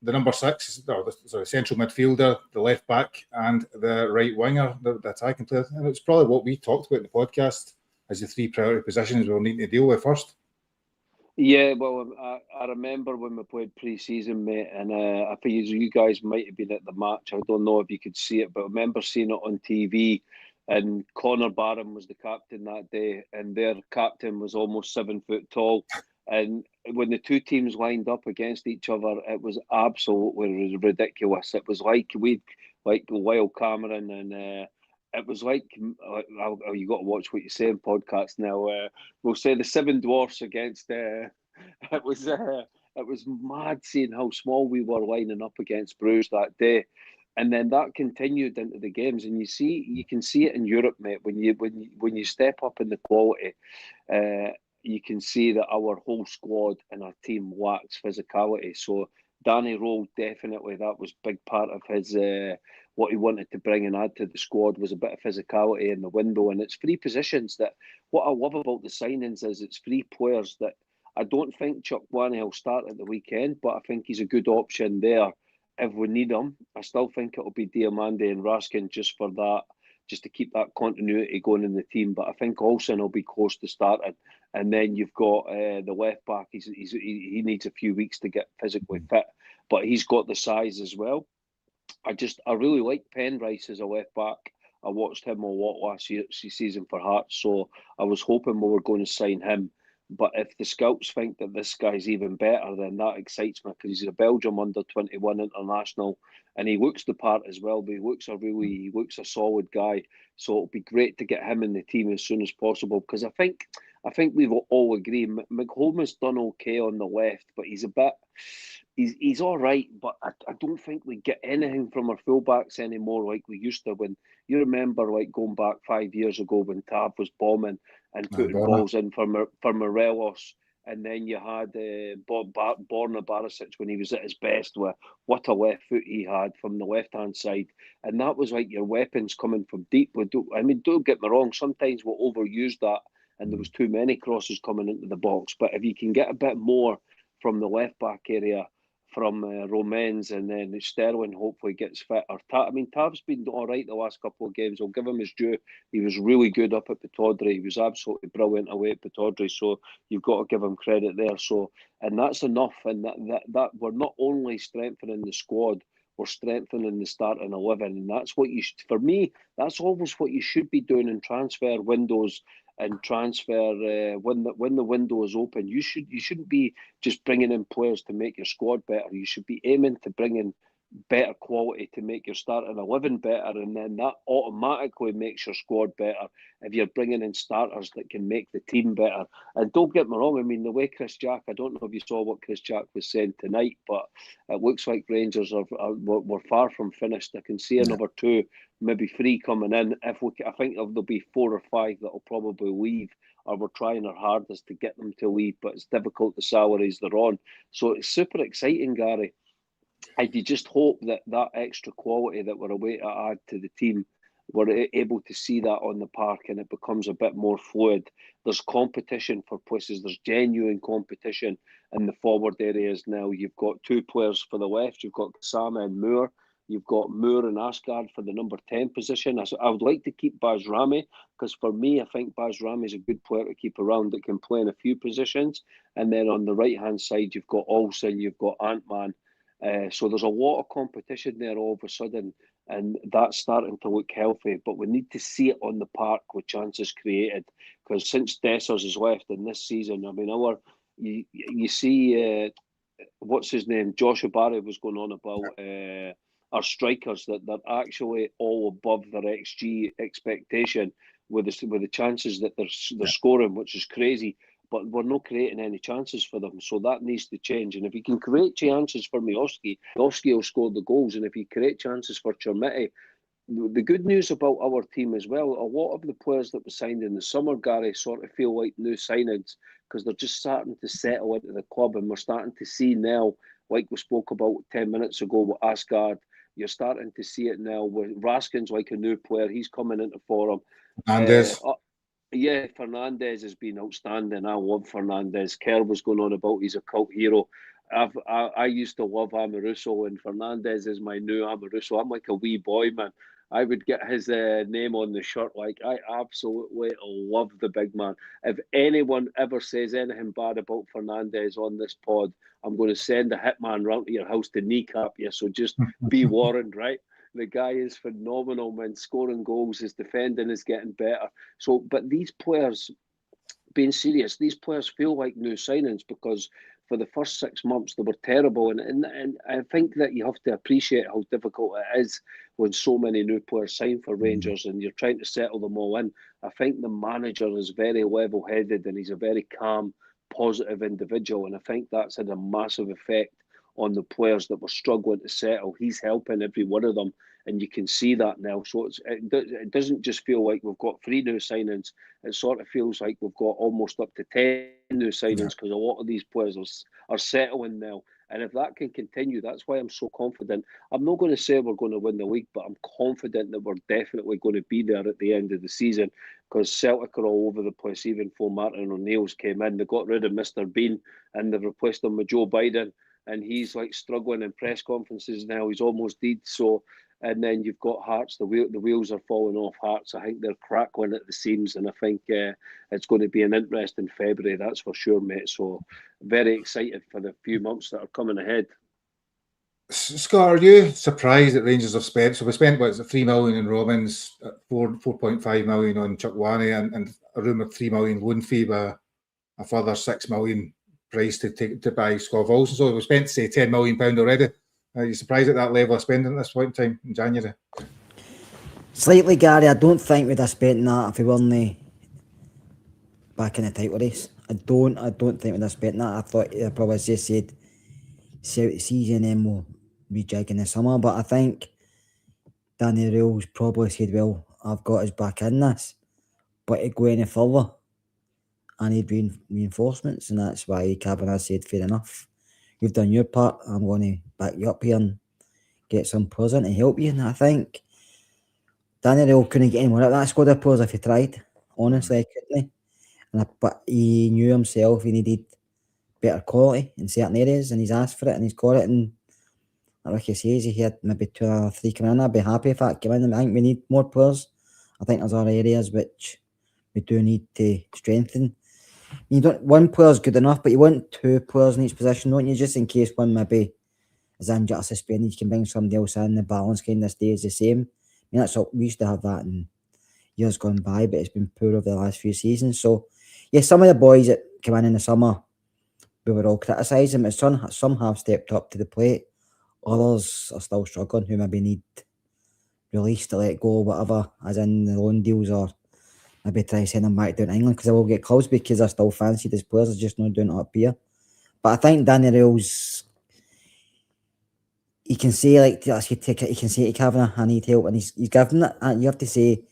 the number 6, the central midfielder, the left back, and the right winger, the attacking player. And it's probably what we talked about in the podcast as the 3 priority positions we'll need to deal with first. Yeah, well, I remember when we played pre-season, mate, and I think you guys might have been at the match. I don't know if you could see it, but I remember seeing it on TV. And Connor Barron was the captain that day, and their captain was almost 7 foot tall. And when the two teams lined up against each other, it was absolutely ridiculous. It was like Lyle Cameron, and it was like you got to watch what you say in podcasts now. We'll say the Seven Dwarfs against. It was mad seeing how small we were lining up against Bruges that day. And then that continued into the games, and you can see it in Europe, mate. When you step up in the quality, you can see that our whole squad and our team lacks physicality. So Danny Rowe, definitely, that was a big part of his what he wanted to bring and add to the squad was a bit of physicality in the window. And it's 3 positions that what I love about the signings is it's 3 players that I don't think Chuck Wanney will start at the weekend, but I think he's a good option there. If we need him, I still think it'll be Diamande and Raskin just for that, just to keep that continuity going in the team. But I think Olsen will be close to starting. And then you've got the left back. He needs a few weeks to get physically fit, but he's got the size as well. I really like Penrice as a left back. I watched him a lot last season for Hearts, so I was hoping we were going to sign him. But if the scouts think that this guy's even better, then that excites me because he's a Belgium under-21 international and he looks the part as well. But he looks a solid guy. So it'll be great to get him in the team as soon as possible because I think we've all agreed McHolman's done okay on the left, but he's all right. But I don't think we get anything from our fullbacks anymore like we used to. When you remember, like going back 5 years ago when Tav was bombing and putting balls in for Morelos, and then you had Borna Barisic when he was at his best. With what a left foot he had from the left hand side, and that was like your weapons coming from deep. Don't get me wrong. Sometimes we'll overuse that, and there was too many crosses coming into the box. But if you can get a bit more from the left back area, from Romans, and then Sterling hopefully gets fit. Tav's been all right the last couple of games. I'll give him his due. He was really good up at Pataudry. He was absolutely brilliant away at Pataudry. So you've got to give him credit there. So, and that's enough. And that we're not only strengthening the squad, we're strengthening the starting 11. And that's what for me, that's always what you should be doing in transfer windows. And transfer when the window is open, you shouldn't be just bringing in players to make your squad better. You should be aiming to bring in better quality to make your starting 11 better, and then that automatically makes your squad better if you're bringing in starters that can make the team better. And don't get me wrong, the way Chris Jack, I don't know if you saw what Chris Jack was saying tonight, but it looks like Rangers we're far from finished. I can see another 2, maybe 3 coming in. I think there'll be 4 or 5 that will probably leave, or we're trying our hardest to get them to leave, but it's difficult, the salaries they're on. So it's super exciting, Gary. And you just hope that extra quality that we're away to add to the team, we're able to see that on the park and it becomes a bit more fluid. There's competition for places. There's genuine competition in the forward areas now. You've got 2 players for the left. You've got Sama and Moore. You've got Moore and Asgard for the number 10 position. I would like to keep Baz Rami because for me, I think Baz Rami is a good player to keep around that can play in a few positions. And then on the right-hand side, you've got Olsen, you've got Ant-Man. So there's a lot of competition there all of a sudden, and that's starting to look healthy. But we need to see it on the park with chances created, because since Dessers has left in this season, you see what's his name, Joshua Barry was going on about our strikers that they're actually all above their XG expectation with the chances that they're scoring, which is crazy. but we're not creating any chances for them. So that needs to change. And if he can create chances for Miovski will score the goals. And if he create chances for Chermiti, the good news about our team as well, a lot of the players that were signed in the summer, Gary, sort of feel like new signings because they're just starting to settle into the club, and we're starting to see now, like we spoke about 10 minutes ago with Asgard, you're starting to see it now with Raskin's like a new player. He's coming into form. Fernandes. Yeah, Fernandes has been outstanding. I love Fernandes. Kerr was going on about he's a cult hero. I used to love Amoruso, and Fernandes is my new Amoruso. I'm like a wee boy, man. I would get his name on the shirt. Like, I absolutely love the big man. If anyone ever says anything bad about Fernandes on this pod, I'm going to send a hitman round to your house to kneecap you. So just be warned, right? The guy is phenomenal, man. Scoring goals, his defending is getting better. So, but these players, being serious, these players feel like new signings because for the first 6 months they were terrible, and I think that you have to appreciate how difficult it is when so many new players sign for Rangers and you're trying to settle them all in. I think the manager is very level-headed and he's a very calm, positive individual, and I think that's had a massive effect on the players that were struggling to settle. He's helping every one of them, and you can see that now. So it doesn't just feel like we've got 3 new signings. It sort of feels like we've got almost up to 10 new signings because a lot of these players are settling now. And if that can continue, that's why I'm so confident. I'm not going to say we're going to win the league, but I'm confident that we're definitely going to be there at the end of the season because Celtic are all over the place. Even before Martin O'Neill's came in, they got rid of Mr. Bean and they've replaced him with Joe Biden. And he's like struggling in press conferences now. He's almost dead. So, and then you've got Hearts. The wheels are falling off Hearts. I think they're crackling at the seams, and I think it's going to be an interesting February. That's for sure, mate. So, very excited for the few months that are coming ahead. Scott, are you surprised that Rangers have spent? So we spent what is it, 3 million in Robbins, 4.5 million on Chukwani, and a rumoured 3 million loan fee by a further 6 million. Price to buy Scott Olsen. So we spent, say, £10 million already. Are you surprised at that level of spending at this point in time in January? Slightly, Gary. I don't think we'd have spent that if we weren't back in the title race. I don't think we'd have spent that. I thought they'd probably just said see out the season and we'll rejig in the summer. But I think Danny Rayle's probably said, well, I've got us back in this. But to go any further, I need reinforcements, and that's why Kavanagh said, fair enough, you've done your part, I'm going to back you up here and get some players in to help you. And I think Danny Rayle couldn't get any more out of that squad of players if he tried, honestly, couldn't he? But he knew himself he needed better quality in certain areas, and he's asked for it and he's got it. And like he says, he had maybe 2 or 3 coming in. I'd be happy if that came in. I think we need more players. I think there's other areas which we do need to strengthen. You don't, one player's good enough, but you want 2 players in each position, don't you? Just in case one maybe is injured or suspended, you can bring somebody else in. The balance kind of stays the same. I mean, that's what we used to have that in years gone by, but it's been poor over the last few seasons. So, yeah, some of the boys that come in the summer, we were all criticising, but some have stepped up to the plate. Others are still struggling, who maybe need release to let go, whatever, as in the loan deals, or maybe try to send them back down to England because they will get clubs because they're still fancied as players. They're just not doing it up here. But I think Danny Rayle's, he can say like he can say to Kavanagh, I need help, and he's given it. And you have to say,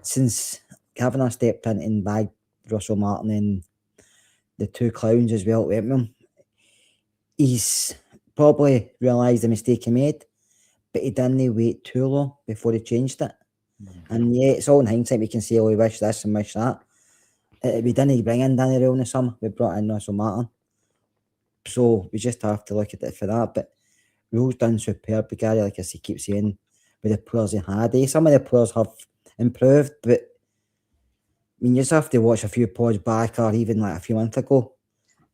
since Kavanagh stepped in and bagged Russell Martin and the 2 clowns as well, he's probably realised the mistake he made, but he didn't wait too long before he changed it. And yeah, it's all in hindsight. We can say, oh, we wish this and wish that. We didn't bring in Danny Rayle in the summer. We brought in Russell Martin. So we just have to look at it for that. But Rayle's done superb, Gary, like I keep saying, with the players he had. Some of the players have improved, but I mean, you just have to watch a few pods back, or even like a few months ago.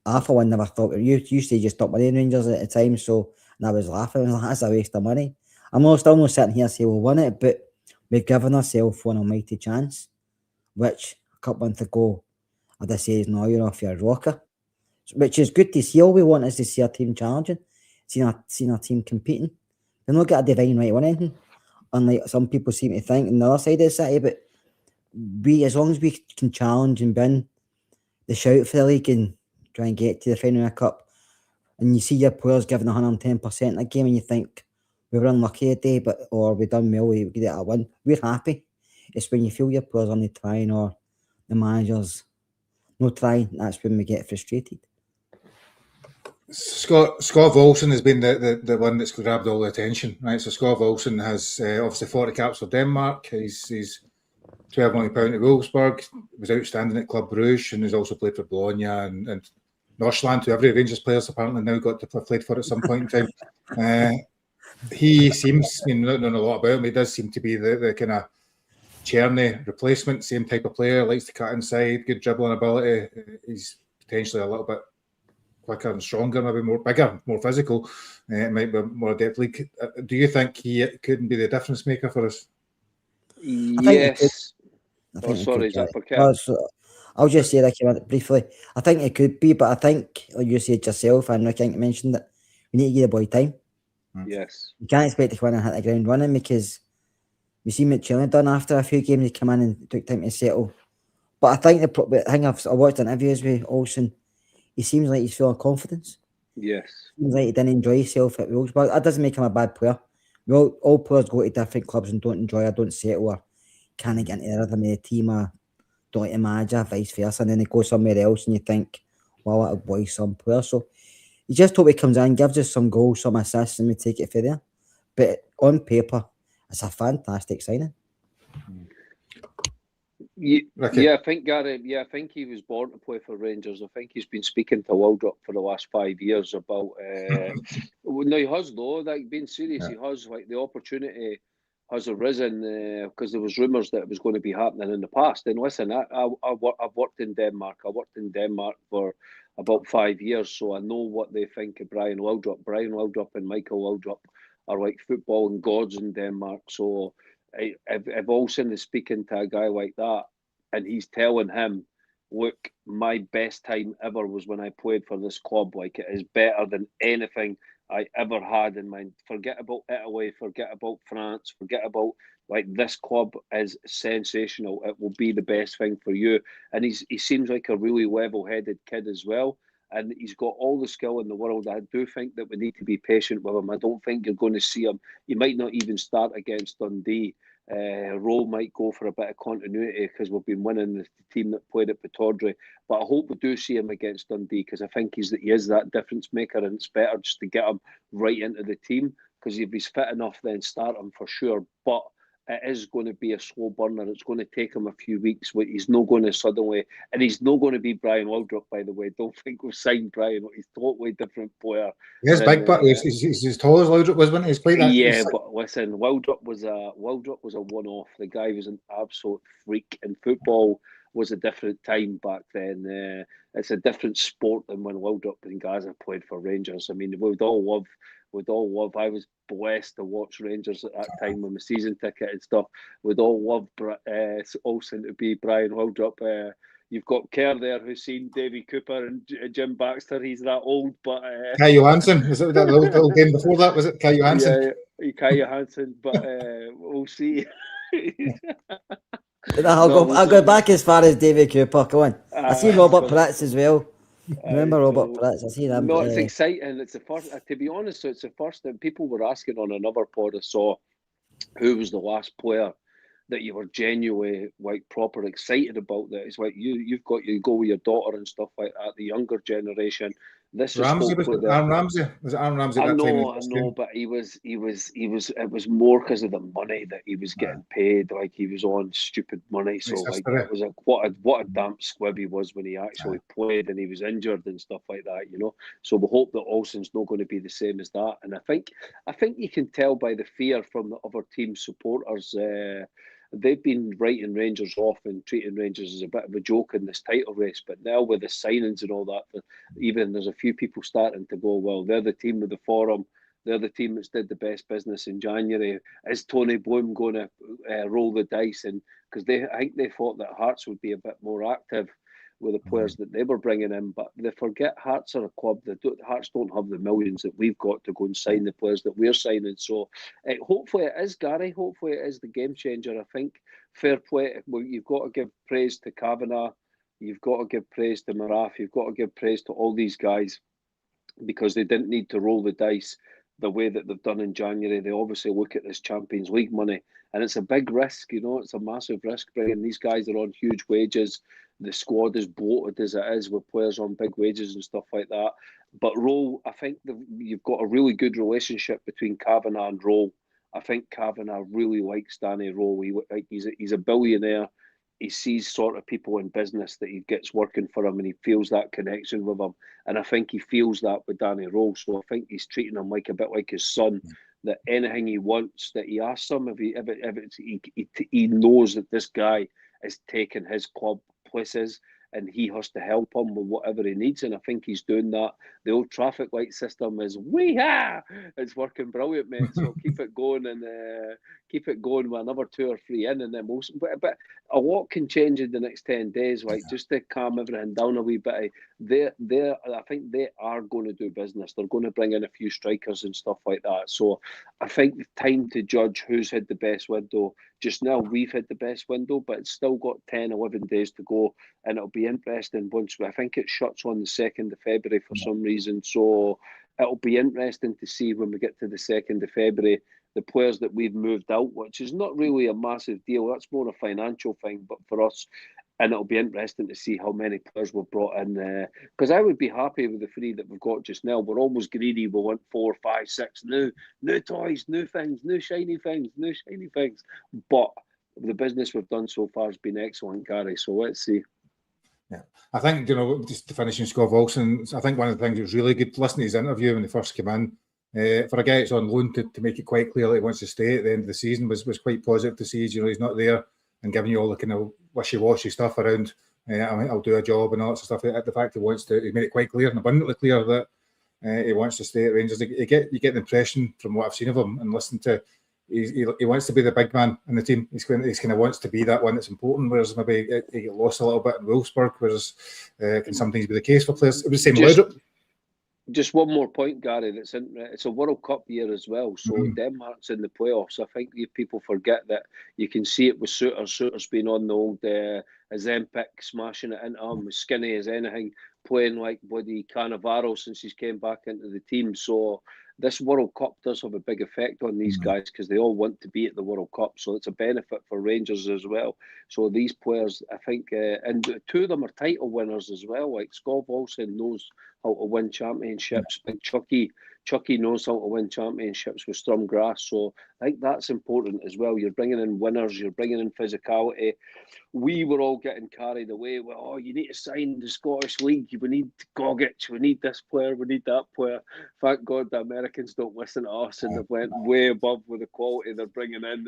I, for one, never thought, you used to just stop money in Rangers at the time, so, and I was laughing, that's a waste of money. I'm still not sitting here saying we'll win it, but we've given ourselves one almighty chance, which a couple months ago, I'd have said, no, you're off your rocker. Which is good to see. All we want is to see our team challenging, seeing our team competing. We've not got a divine right on anything, unlike some people seem to think on the other side of the city, but we, as long as we can challenge and win, the shout for the league and try and get to the final of the cup, and you see your players giving 110% in a game, and you think we were unlucky today, or we done well, we get a win. We're happy. It's when you feel your players aren't trying or the managers no trying, that's when we get frustrated. Scott Volson has been the one that's grabbed all the attention, right? So Scott Volson has obviously 40 caps for Denmark. He's £12 million at Wolfsburg. Was outstanding at Club Brugge, and he's also played for Bologna and Northland, who every Rangers player's apparently now got to play for at some point in time. He seems, I don't know a lot about him, he does seem to be the kind of Cherny replacement, same type of player, likes to cut inside, good dribbling ability. He's potentially a little bit quicker and stronger, maybe bigger, more physical. It might be more adept league. Do you think he couldn't be the difference maker for us? Yes. Sorry, I'll just say that briefly. I think it could be, but I think, like you said yourself, and I think you mentioned that we need to give the boy time. Yes. You can't expect to come in and hit the ground running, because we see McChillan done after a few games. He came in and took time to settle. But I think the thing I watched interviews with Olsen, he seems like he's full of confidence. Yes. Seems like he didn't enjoy himself at Wolfsburg. That doesn't make him a bad player. All players go to different clubs and don't enjoy or don't settle or can't get into the rhythm of the team or don't like the manager, vice versa, and then they go somewhere else and you think, well, that'll boy some player. So you just hope he comes in, gives us some goals, some assists, and we take it from there. But on paper, it's a fantastic signing. Yeah, I think Gary. Yeah, I think he was born to play for Rangers. I think he's been speaking to Waldrop for the last 5 years about. No, he has though. Like being serious, he has. Like the opportunity has arisen because there was rumours that it was going to be happening in the past. And listen, I've worked in Denmark. I worked in Denmark for about 5 years, so I know what they think of Brian Waldrop. Brian Waldrop and Michael Waldrop are like football and gods in Denmark. So. If Olsen is speaking to a guy like that and he's telling him, look, my best time ever was when I played for this club. Like, it is better than anything I ever had in mind. Forget about Italy, forget about France, forget about, like, this club is sensational. It will be the best thing for you. And he seems like a really level-headed kid as well. And he's got all the skill in the world. I do think that we need to be patient with him. I don't think you're going to see him. He might not even start against Dundee. Rowe might go for a bit of continuity because we've been winning the team that played at Pittodrie. But I hope we do see him against Dundee because I think he is that difference maker, and it's better just to get him right into the team because if he's fit enough, then start him for sure. But it is going to be a slow burner. It's going to take him a few weeks. He's not going to suddenly, and he's not going to be Brian Waldrop, by the way. Don't think we've signed Brian. He's a totally different player. Yes, big, but he's as tall as Waldrop was, wasn't he? He's played that. Yeah, but listen, Waldrop was a one-off. The guy was an absolute freak, and football was a different time back then. It's a different sport than when Waldrop and Gaza played for Rangers. I mean, we'd all love. I was blessed to watch Rangers at that time with my season ticket and stuff. We'd all love Olsen to be Brian Waldrop. You've got Kerr there who's seen Davy Cooper and Jim Baxter. He's that old, but Kai Johansson, was it that little game before that? Was it Kai Johansson? Yeah, Kai Johansson, but we'll see. I'll go back as far as Davy Cooper. Come on, I see Robert Pritz as well. Remember Robert Pritz? I see him. No, it's exciting. It's the first. To be honest, so it's the first that people were asking on another pod I saw who was the last player that you were genuinely like proper excited about. That it's like you go with your daughter and stuff like that. The younger generation. This Ramsey was Aaron Ramsey. Was it Aaron Ramsey? I know, but he was. It was more because of the money that he was getting paid. Like he was on stupid money. So like it was what a damp squib he was when he actually played and he was injured and stuff like that. You know. So we hope that Olsen's not going to be the same as that. And I think you can tell by the fear from the other team supporters. They've been writing Rangers off and treating Rangers as a bit of a joke in this title race. But now with the signings and all that, even there's a few people starting to go, well, they're the team with the forum. They're the team that's did the best business in January. Is Tony Bloom going to roll the dice? And because I think they thought that Hearts would be a bit more active with the players that they were bringing in, but they forget Hearts are a club that Hearts don't have the millions that we've got to go and sign the players that we're signing. So hopefully it is, Gary. Hopefully it is the game changer. I think fair play. Well, you've got to give praise to Kavanagh you've got to give praise to Maraf, you've got to give praise to all these guys, because they didn't need to roll the dice the way that they've done in January. They obviously look at this Champions League money, and it's a big risk, it's a massive risk bringing these guys are on huge wages. The squad is bloated as it is with players on big wages and stuff like that. But Rowe, I think you've got a really good relationship between Kavanagh and Rowe. I think Kavanagh really likes Danny Rowe. He's a billionaire. He sees sort of people in business that he gets working for him, and he feels that connection with them. And I think he feels that with Danny Rowe. So I think he's treating him like a bit like his son. That anything he wants, that he asks him, he knows that this guy is taking his club places, and he has to help him with whatever he needs. And I think he's doing that. The old traffic light system is wee-ha! It's working brilliant, mate. So keep it going, and keep it going with another 2 or 3 in, and then most. But a lot can change in the next 10 days, like just to calm everything down a wee bit. I think they are going to do business. They're going to bring in a few strikers and stuff like that. So I think the time to judge who's had the best window. Just now, we've had the best window, but it's still got 10, 11 days to go. And it'll be interesting once, I think it shuts on the 2nd of February for some reason. So it'll be interesting to see when we get to the 2nd of February, the players that we've moved out, which is not really a massive deal. That's more a financial thing, but for us, and it'll be interesting to see how many players we've brought in. Because I would be happy with the 3 that we've got just now. We're almost greedy. We want 4, 5, 6 new toys, new things, new shiny things. But the business we've done so far has been excellent, Gary. So let's see. Yeah, I think, just to finish on Scott Wilson, I think one of the things that was really good, listening to his interview when he first came in, for a guy that's on loan to make it quite clear that he wants to stay at the end of the season was quite positive to see. He's not there and giving you all the kind of wishy-washy stuff around, I'll do a job and all that sort of stuff. The fact he made it quite clear and abundantly clear that he wants to stay at Rangers. You get the impression from what I've seen of him and listened to, he wants to be the big man in the team. He's kind of wants to be that one that's important, whereas maybe he get lost a little bit in Wolfsburg, whereas can sometimes be the case for players. It was the same. Just one more point, Gary. It's a World Cup year as well, so Denmark's in the playoffs. I think people forget that. You can see it with Souttar. Souttar's been on the old Ozempic, smashing it into him, as skinny as anything, playing like bloody Cannavaro since he's came back into the team. So this World Cup does have a big effect on these guys because they all want to be at the World Cup. So it's a benefit for Rangers as well. So these players, I think, and 2 of them are title winners as well. Like Scott Wilson knows how to win championships. Like Chucky knows how to win championships with Strumgrass. So I think that's important as well. You're bringing in winners. You're bringing in physicality. We were all getting carried away. Well, you need to sign the Scottish League. We need Gogic. We need this player. We need that player. Thank God the Americans don't listen to us, and they've went way above with the quality they're bringing in.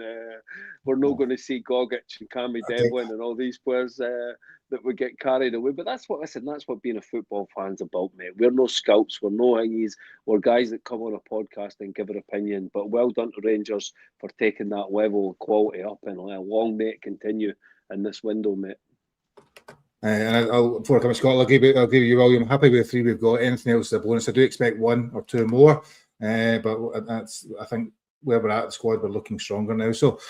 We're not going to see Gogic and Cammy Devlin and all these players that would get carried away. But that's what being a football fan's about, mate. We're no scouts. We're no hingies. We're guys that come on a podcast and give our opinion. But well done to Rangers for taking that level of quality up, and long may it continue in this window, mate. And before I come to Scott, I'll give you, William. I'm happy with the 3 we've got. Anything else is a bonus. I do expect 1 or 2 more, but I think where we're at, the squad, we're looking stronger now. So,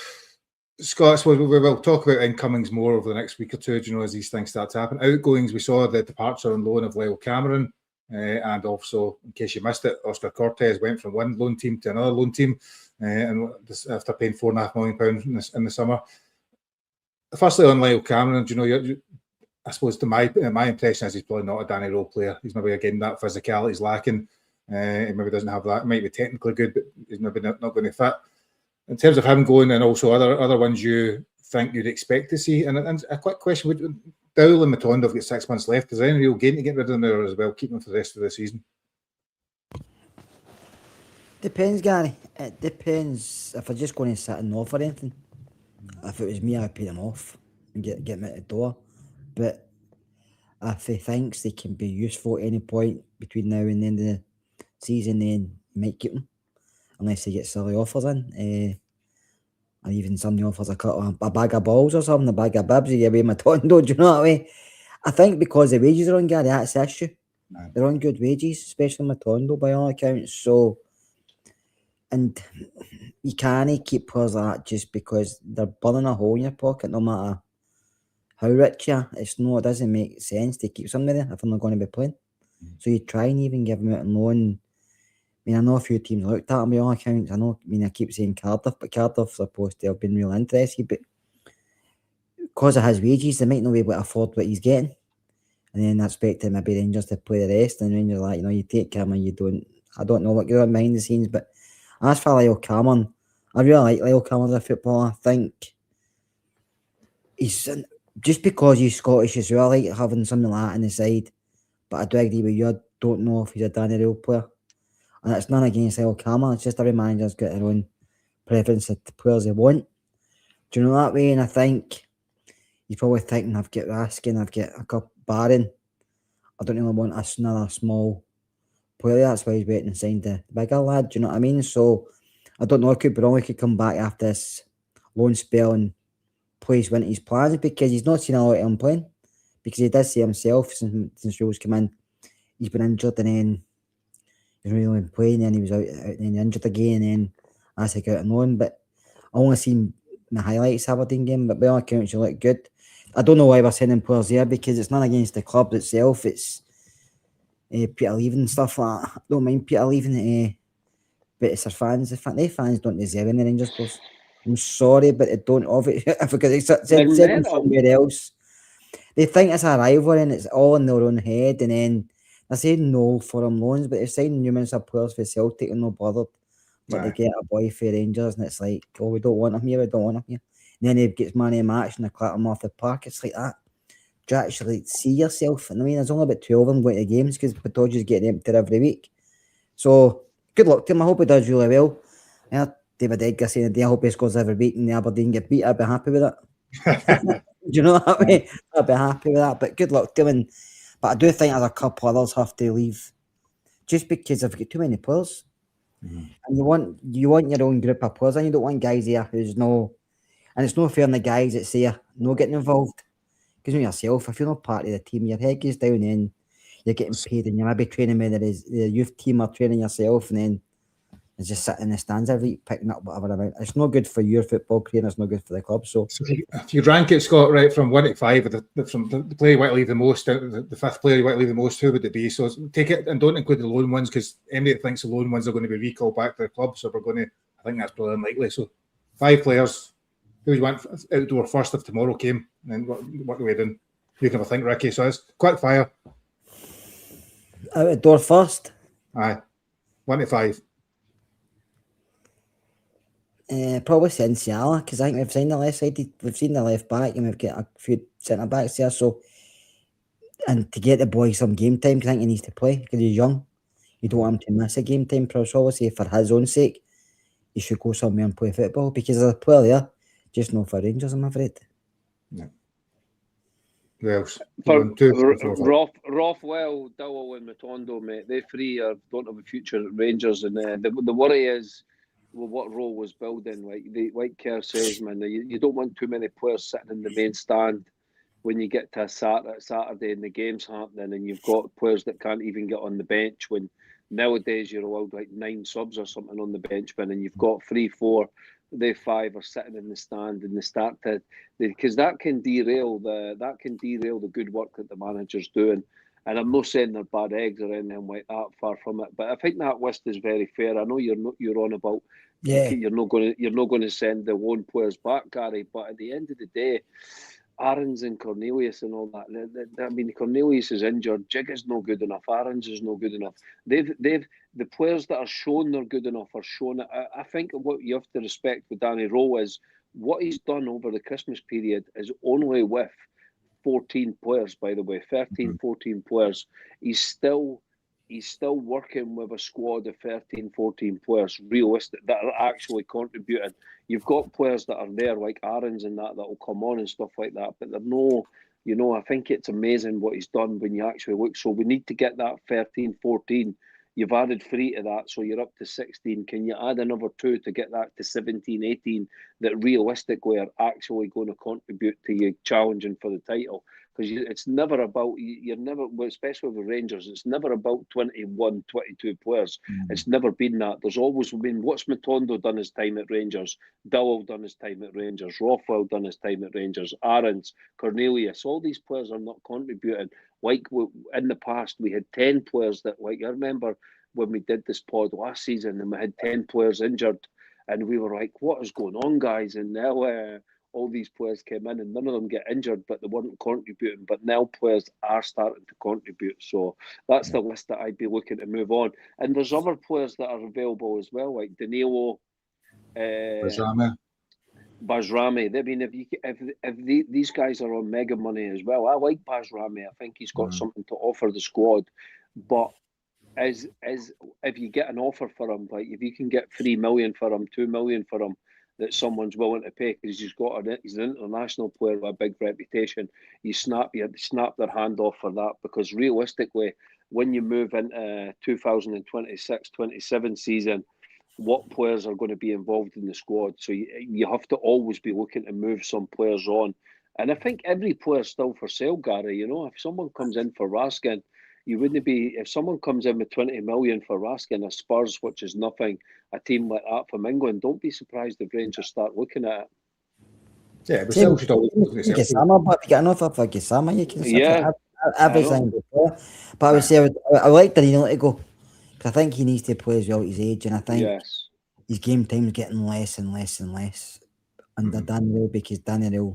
Scott, we will talk about incomings more over the next week or 2, as these things start to happen. Outgoings, we saw the departure on loan of Lyle Cameron, and also, in case you missed it, Oscar Cortez went from one loan team to another loan team, and after paying £4.5 million in the summer. Firstly, on Lyle Cameron, I suppose my impression is he's probably not a Danny Rowe player. He's maybe, again, that physicality is lacking. He maybe doesn't have that. He might be technically good, but he's maybe not going to fit. In terms of him going, and also other ones you think you'd expect to see. And a quick question, Dowell and Matondo have got 6 months left. Is there any real gain to get rid of them there as well, keep them for the rest of the season? Depends, Gary. It depends if I'm just going to sit and off or anything. If it was me, I'd pay them off and get them out the door. But if he thinks they can be useful at any point between now and the end of the season, then you might keep them, unless he gets silly offers in. Or even somebody offers a bag of balls or something, a bag of bibs, you give away Matondo, do you know what I mean? I think because the wages are on, Gary, that's the issue. Right. They're on good wages, especially Matondo by all accounts. So, and you can't keep players like that just because they're burning a hole in your pocket, no matter how rich you are. It doesn't make sense to keep somebody there if they're not going to be playing. So you try and even give them out on loan. I mean, I know a few teams looked at him by all accounts. I keep saying Cardiff, but Cardiff supposed to have been real interested, but because of his wages, they might not be able to afford what he's getting. And then expecting maybe Rangers to play the rest, and Rangers like, you take him and you don't. I don't know what goes on behind the scenes, but as for Lyle Cameron, I really like Lyle Cameron as a footballer. I think he's just because he's Scottish as well. I like having something like that on the side. But I do agree with you. I don't know if he's a Danny Rule player, and it's none against Lyle Cameron. It's just every manager's got their own preference of the players they want. Do you know that way? And I think he's probably thinking, I've got Raskin, I've got a couple Barron. I don't really want another small player. That's why he's waiting and signed the bigger lad. Do you know what I mean? So I don't know. He could come back after this loan spell and play his winter his plans, because he's not seen a lot of him playing. Because he does say himself since Rules came in, he's been injured, and then he's really been playing, and he was out and then injured again, and then as he got on loan. But I only seen the highlights of Aberdeen game, but by all accounts, you look good. I don't know why we're sending players there, because it's not against the club itself. It's Peter leaving and stuff like that. I don't mind Peter leaving, but it's our fans. They fans don't deserve any Rangers players. I'm sorry, but they don't. If we could said them somewhere else, they think it's a rivalry and it's all in their own head. And then they're saying no for them loans, but they're signing numerous of players for Celtic and no bothered. But they get a boy for Rangers, and it's like, oh, we don't want him here, we don't want him here. And then he gets man of the match and they clap him off the park. It's like that. Do you actually see yourself? And I mean, there's only about 12 of them going to games because Patoja's getting emptied every week. So good luck to him. I hope he does really well. David Edgar saying I hope he scores every week and the Aberdeen get beat. I'd be happy with that. Do you know what I mean? I'd be happy with that. But good luck to him. But I do think there's a couple others have to leave just because they've got too many players. Mm-hmm. And you want your own group of players, and you don't want guys here who's no, and it's no fair on the guys that say no getting involved. Because you yourself, if you're not part of the team, your head goes down and you're getting paid, and you might be training with the youth team or training yourself, and then it's just sitting in the stands every week picking up whatever amount. It's not good for your football career, and it's not good for the club. So if you rank it, Scott, right from 1 to 5, from the player you want to leave the most, the fifth player you want to leave the most, who would it be? So take it and don't include the loan ones, because anybody thinks the loan ones are going to be recalled back to the club. So I think that's probably unlikely. So 5 players. Who would you want outdoor first if tomorrow came? And then what do we do? You can have a think, Ricky. So it's quick fire. Outdoor first? Aye. 1 to 5. Probably Sensiala, because I think we've seen the left side, we've seen the left back, and we've got a few centre backs there. So, and to get the boy some game time, because I think he needs to play because he's young. You don't want him to miss a game time. Probably for his own sake, he should go somewhere and play football, because there's a player there, just not for Rangers, I'm afraid. Yeah. Who else? Rothwell, Dowell, and Matondo, mate. They three don't have a future at Rangers, and the worry is, well, what role was building? Like Kerr says, man, you don't want too many players sitting in the main stand when you get to a Saturday and the game's happening, and you've got players that can't even get on the bench. When nowadays you're allowed like 9 subs or something on the bench, man, and you've got 3, 4, they 5 are sitting in the stand, and they start to, because that can derail the good work that the manager's doing. And I'm not saying they're bad eggs or anything like that, far from it. But I think that list is very fair. I know you're on about you're not going to send the loan players back, Gary. But at the end of the day, Aarons and Cornelius and all that. I mean, Cornelius is injured. Jig is no good enough. Aarons is no good enough. The players that are shown they're good enough are shown. I think what you have to respect with Danny Rowe is what he's done over the Christmas period is only with 14 players, by the way, 13, 14 players. He's still working with a squad of 13, 14 players, realistic, that are actually contributing. You've got players that are there, like Aarons and that will come on and stuff like that, but they're no, I think it's amazing what he's done when you actually look. So we need to get that 13, 14. You've added 3 to that, so you're up to 16. Can you add another 2 to get that to 17, 18 that realistically are actually going to contribute to you challenging for the title? because it's never about, you're never, especially with Rangers, it's never about 21, 22 players. It's never been that. There's always been, what's Matondo done his time at Rangers, Dowell done his time at Rangers, Rothwell done his time at Rangers, Aarons, Cornelius, all these players are not contributing. Like in the past, we had 10 players that, like, I remember when we did this pod last season and we had 10 players injured and we were like, what is going on, guys? And now all these players came in and none of them get injured, but they weren't contributing. But now players are starting to contribute. So that's the list that I'd be looking to move on. And there's other players that are available as well, like Danilo, Bajrami. I mean, these guys are on mega money as well. I like Bajrami. I think he's got something to offer the squad. But as if you get an offer for him, like if you can get 3 million for him, 2 million for him, that someone's willing to pay because he's an international player with a big reputation, you snap their hand off for that, because realistically, when you move into 2026-27 season, what players are going to be involved in the squad? So you have to always be looking to move some players on. And I think every player's still for sale, Gary. You know, if someone comes in for Raskin, you wouldn't be, if someone comes in with 20 million for Raskin, a Spurs, which is nothing, a team like that from England, don't be surprised if Rangers start looking at it. Yeah, but still should always look at Gisama, but if you get an offer for Gisama, you can Yeah, everything before. But I would say I like Danilo to go, because I think he needs to play as well at his age, and I think his game time is getting less and less and less under Daniel, because Daniel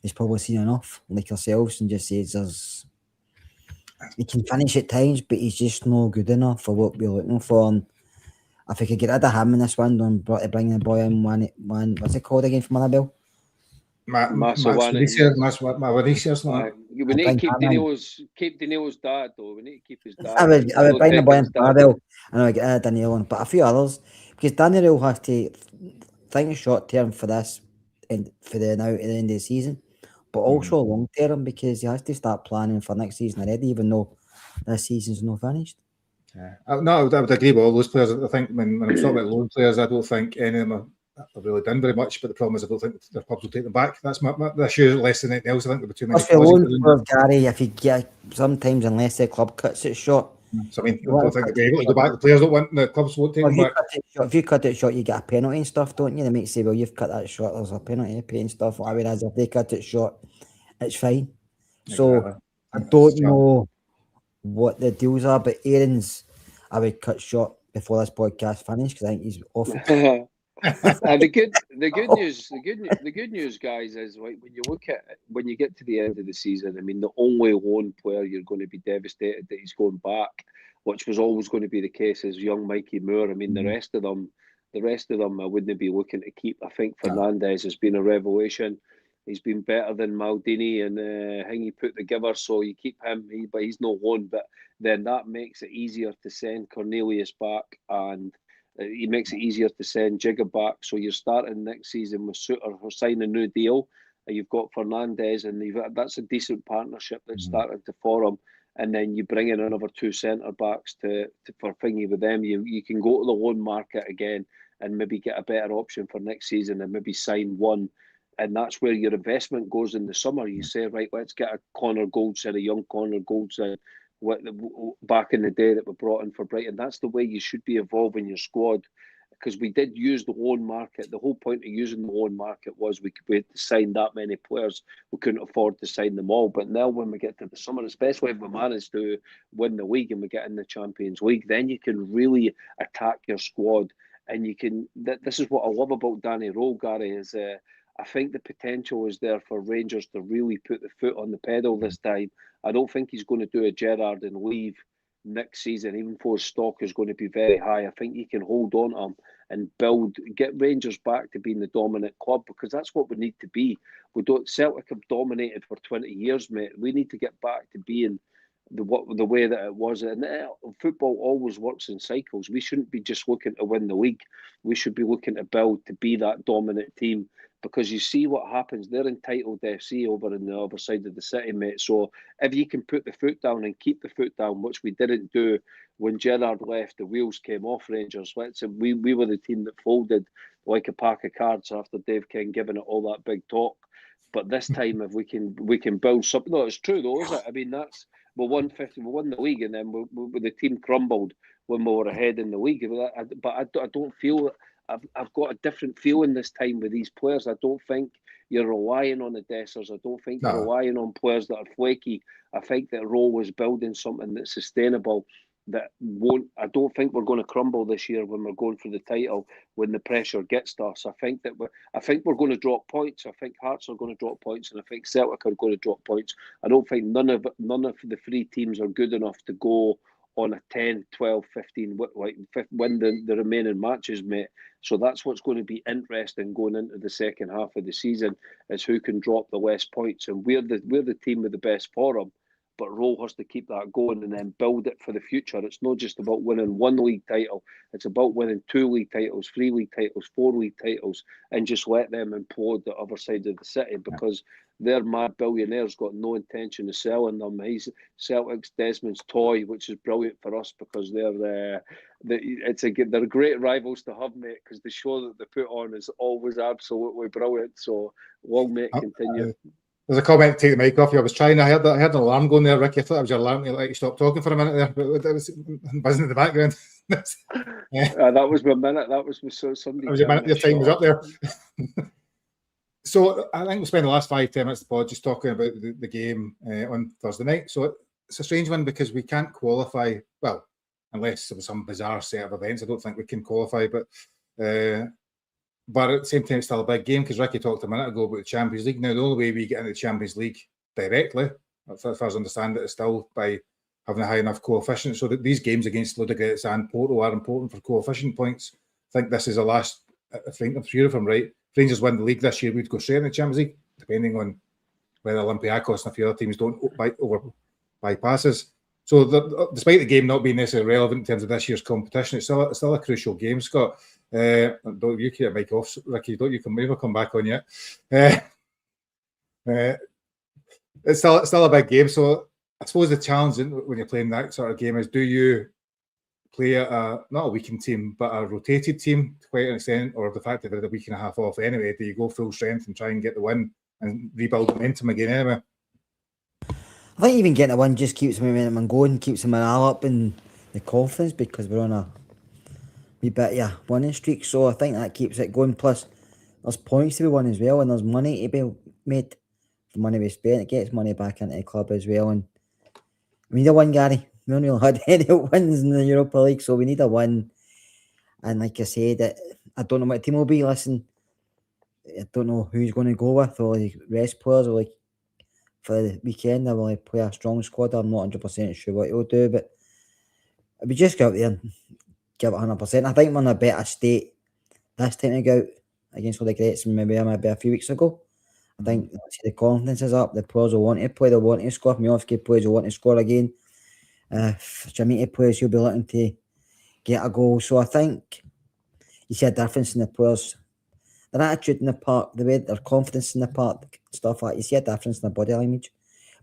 has probably seen enough, like yourselves, and just says he can finish at times, but he's just not good enough for what we're looking for. And if we could get rid of him in this window and bring the boy in, one what's it called again from Annabelle? Mauritius. We need to keep Danilo's dad, though. We need to keep his dad. I would bring the boy in from Annabelle, and I would get Danilo on, but a few others, because Danilo has to think short term for this and for the now at the end of the season, but also long term, because he has to start planning for next season already, even though this season's not finished. No, I would agree with all those players. I think when I'm talking about loan players, I don't think any of them have really done very much. But the problem is, I don't think their clubs will take them back. That's my issue, less than anything else. I think there'll be too many. Loan, Gary, if you get sometimes, unless the club cuts it short. So I mean, I don't think they'll be able to go back. The players don't want, the clubs won't take them back. If you cut it short, you get a penalty and stuff, don't you? They might say, well, you've cut that short, there's a penalty to pay and stuff. Whereas if they cut it short, it's fine. So I don't know what the deals are, but Aaron's I would cut short before this podcast finished, because I think he's awful. The good news, guys, is like when you get to the end of the season, I mean, the only loan player you're going to be devastated that he's going back, which was always going to be the case, is young Mikey Moore. I mean, the rest of them I wouldn't be looking to keep. I think Fernandez has been a revelation. He's been better than Maldini, and Hingy put the giver, so you keep him, but he's no loan. But then that makes it easier to send Cornelius back, and he makes it easier to send Jigga back. So you're starting next season with Suter or signing a new deal. You've got Fernandez, and that's a decent partnership that's starting to form. And then you bring in another 2 centre backs for Thingy with them. You can go to the loan market again and maybe get a better option for next season, and maybe sign one. And that's where your investment goes in the summer. You say, right, let's get a Connor Goldson, a young Connor Goldson, back in the day that were brought in for Brighton. That's the way you should be evolving your squad, because we did use the loan market. The whole point of using the loan market was we had to sign that many players. We couldn't afford to sign them all. But now when we get to the summer, especially if we manage to win the league and we get in the Champions League, then you can really attack your squad. And you can. This is what I love about Danny Rowe, Gary, is I think the potential is there for Rangers to really put the foot on the pedal this time. I don't think he's going to do a Gerrard and leave next season, even though his stock is going to be very high. I think he can hold on to him and get Rangers back to being the dominant club, because that's what we need to be. Celtic have dominated for 20 years, mate. We need to get back to being the way that it was. And football always works in cycles. We shouldn't be just looking to win the league. We should be looking to build to be that dominant team, because you see what happens. They're entitled FC over in the other side of the city, mate. So if you can put the foot down and keep the foot down, which we didn't do when Gerrard left, the wheels came off Rangers. We were the team that folded like a pack of cards after Dave King giving it all that big talk. But this time, if we can build something, no, it's true though, is it? I mean, we won the league, and then the team crumbled when we were ahead in the league. But I don't feel I've got a different feeling this time with these players. I don't think you're relying on the Dessers. I don't think you're relying on players that are flaky. I think that Rowe was building something that's sustainable. I don't think we're going to crumble this year when we're going for the title, when the pressure gets to us. I think we're going to drop points. I think Hearts are going to drop points, and I think Celtic are going to drop points. I don't think none of the three teams are good enough to go on a 10, 12, 15, win the remaining matches, mate. So that's what's going to be interesting going into the second half of the season, is who can drop the less points. And we're the team with the best forum. But Rowe has to keep that going and then build it for the future. It's not just about winning one league title. It's about winning 2 league titles, 3 league titles, 4 league titles, and just let them implode the other side of the city, because their mad billionaire's got no intention of selling them. He's Celtic's Desmond's toy, which is brilliant for us because they're great rivals to have, mate, because the show that they put on is always absolutely brilliant. So long may it continue. There's a comment to take the mic off you. I was trying. I heard an alarm going there, Ricky. I thought it was your alarm to let you stop talking for a minute there, but it was buzzing in the background. That was my minute. That was somebody. That was your minute. Your time was up there. So I think we spent the last 5-10 minutes of the pod just talking about the game on Thursday night. So it's a strange one because we can't qualify. Well, unless there was some bizarre set of events, I don't think we can qualify. But at the same time, it's still a big game because Ricky talked a minute ago about the Champions League. Now, the only way we get into the Champions League directly, as far as I understand it, is still by having a high enough coefficient. So that these games against Ludogorets and Porto are important for coefficient points. I think this is the last, I think, I'm sure if I'm right, if Rangers win the league this year, we'd go straight in the Champions League, depending on whether Olympiacos and a few other teams don't bypass us. So despite the game not being necessarily relevant in terms of this year's competition, it's still a crucial game, Scott. Don't you keep your mic off, Ricky? Don't you maybe come back on yet? It's still a big game. So I suppose the challenge when you're playing that sort of game is, do you play not a weakened team, but a rotated team to quite an extent, or the fact that they're a week and a half off anyway? Do you go full strength and try and get the win and rebuild momentum again anyway? I think even getting a win just keeps the momentum going, keeps the morale up and the confidence, because we're on a wee bit of a winning streak. So I think that keeps it going. Plus, there's points to be won as well, and there's money to be made. The money we spent, it gets money back into the club as well. And we need a win, Gary. We only had any wins in the Europa League, so we need a win. And like I said, I don't know what team will be. Listen, I don't know who's going to go with, or the rest players, or like for the weekend, I will play a strong squad. I'm not 100% sure what he'll do, but we just go out there and give it 100%. I think we're in a better state this time to go out against Ludogorets than maybe a few weeks ago. I think the confidence is up. The players will want to play. They'll want to score. Miovski players will want to score again. Jamaica players, you'll be looking to get a goal. So I think you see a difference in the players, their attitude in the park, the way their confidence in the park, stuff like that. You see a difference in their body language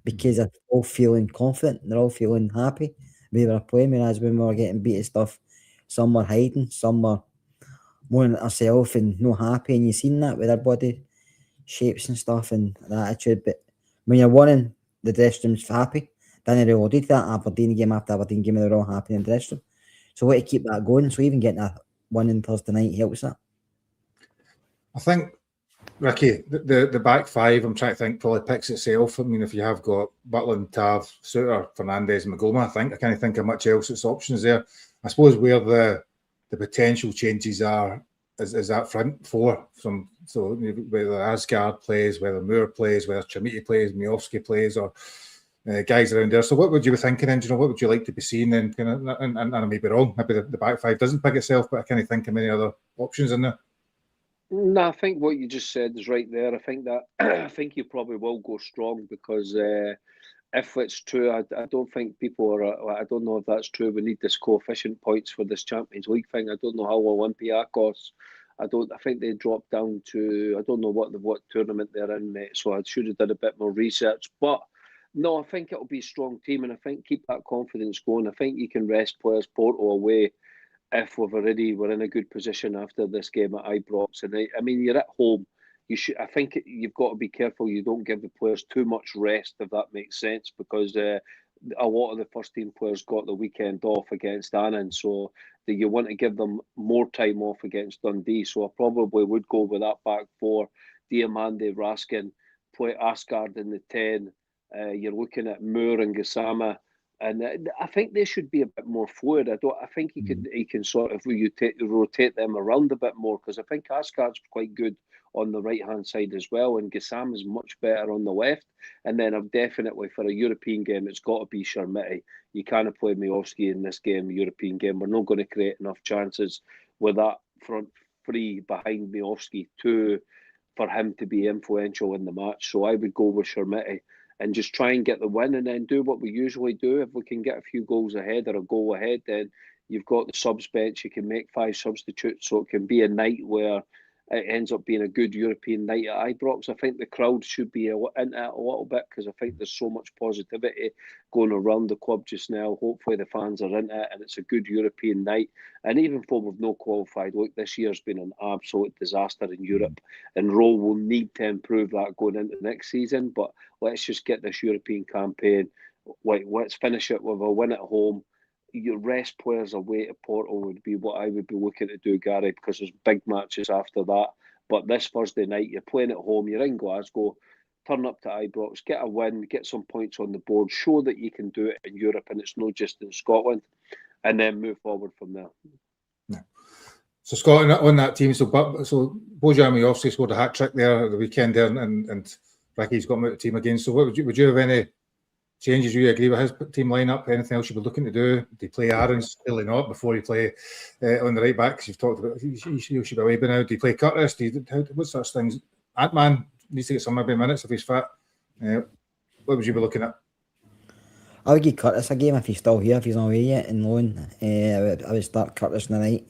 because they're all feeling confident. They're all feeling happy. We were playing, whereas when we were getting beat and stuff, some were hiding, some were moaning at themselves and not happy. And you've seen that with their body shapes and stuff and the attitude. But when you're winning, the dressing room's happy. Then they all did that Aberdeen game after Aberdeen game, they were all happy in the dressing room. So what to keep that going. So even getting a win on Thursday night helps that. I think, Ricky, the back five, I'm trying to think, probably picks itself. I mean, if you have got Butland, Tav, Suter, Fernandez, Magoma, I can't think of much else that's options there. I suppose where the potential changes are is that front four. So whether Asgard plays, whether Moore plays, whether Chamiti plays, Miovski plays, or guys around there. So what would you be thinking then? What would you like to be seeing then? And I may be wrong. Maybe the back five doesn't pick itself, but I can't think of many other options in there. No, I think what you just said is right there. I think you probably will go strong because if it's true, I don't think people are. I don't know if that's true. We need this coefficient points for this Champions League thing. I don't know how Olympiacos. I think they dropped down to. I don't know what tournament they're in, mate. So I should have done a bit more research. But no, I think it'll be a strong team, and I think keep that confidence going. I think you can rest players Porto away if we're in a good position after this game at Ibrox. And I mean, you're at home. I think you've got to be careful you don't give the players too much rest, if that makes sense, because a lot of the first team players got the weekend off against Annan, so that you want to give them more time off against Dundee. So I probably would go with that back four: Diamande, Raskin, play Asgard in the 10. You're looking at Moore and Gassama. And I think they should be a bit more fluid. I think he can sort of rotate them around a bit more, because I think Asgard's quite good on the right hand side as well, and Gassam is much better on the left. And then I've definitely, for a European game, it's got to be Shermiti. You can't play Miovski in this game, European game. We're not going to create enough chances with that front three behind Miovski for him to be influential in the match. So I would go with Shermiti and just try and get the win, and then do what we usually do. If we can get a few goals ahead or a goal ahead, then you've got the subs bench. You can make 5 substitutes, so it can be a night where it ends up being a good European night at Ibrox. I think the crowd should be into it a little bit, because I think there's so much positivity going around the club just now. Hopefully the fans are into it and it's a good European night. And even though we've not qualified, look, this year's been an absolute disaster in Europe, and Roll will need to improve that going into next season. But let's just get this European campaign. Let's finish it with a win at home. Your rest players away to Porto would be what I would be looking to do, Gary, because there's big matches after that. But this Thursday night, you're playing at home, you're in Glasgow, turn up to Ibrox, get a win, get some points on the board, show that you can do it in Europe and it's not just in Scotland, and then move forward from there. Yeah. So Scotland on that team, so Bojan Miovski scored a hat-trick there at the weekend there, and Ricky's got him out of the team again. So would you have any changes? You agree with his team lineup? Anything else you'd be looking to do? Do you play Aaron's? Clearly not, before you play on the right back, because you've talked about he should be away by now. Do you play Curtis? What sort of things? Ant-Man needs to get some maybe minutes if he's fit. What would you be looking at? I would give Curtis a game if he's still here, if he's not away yet in loan. I would start Curtis on the right,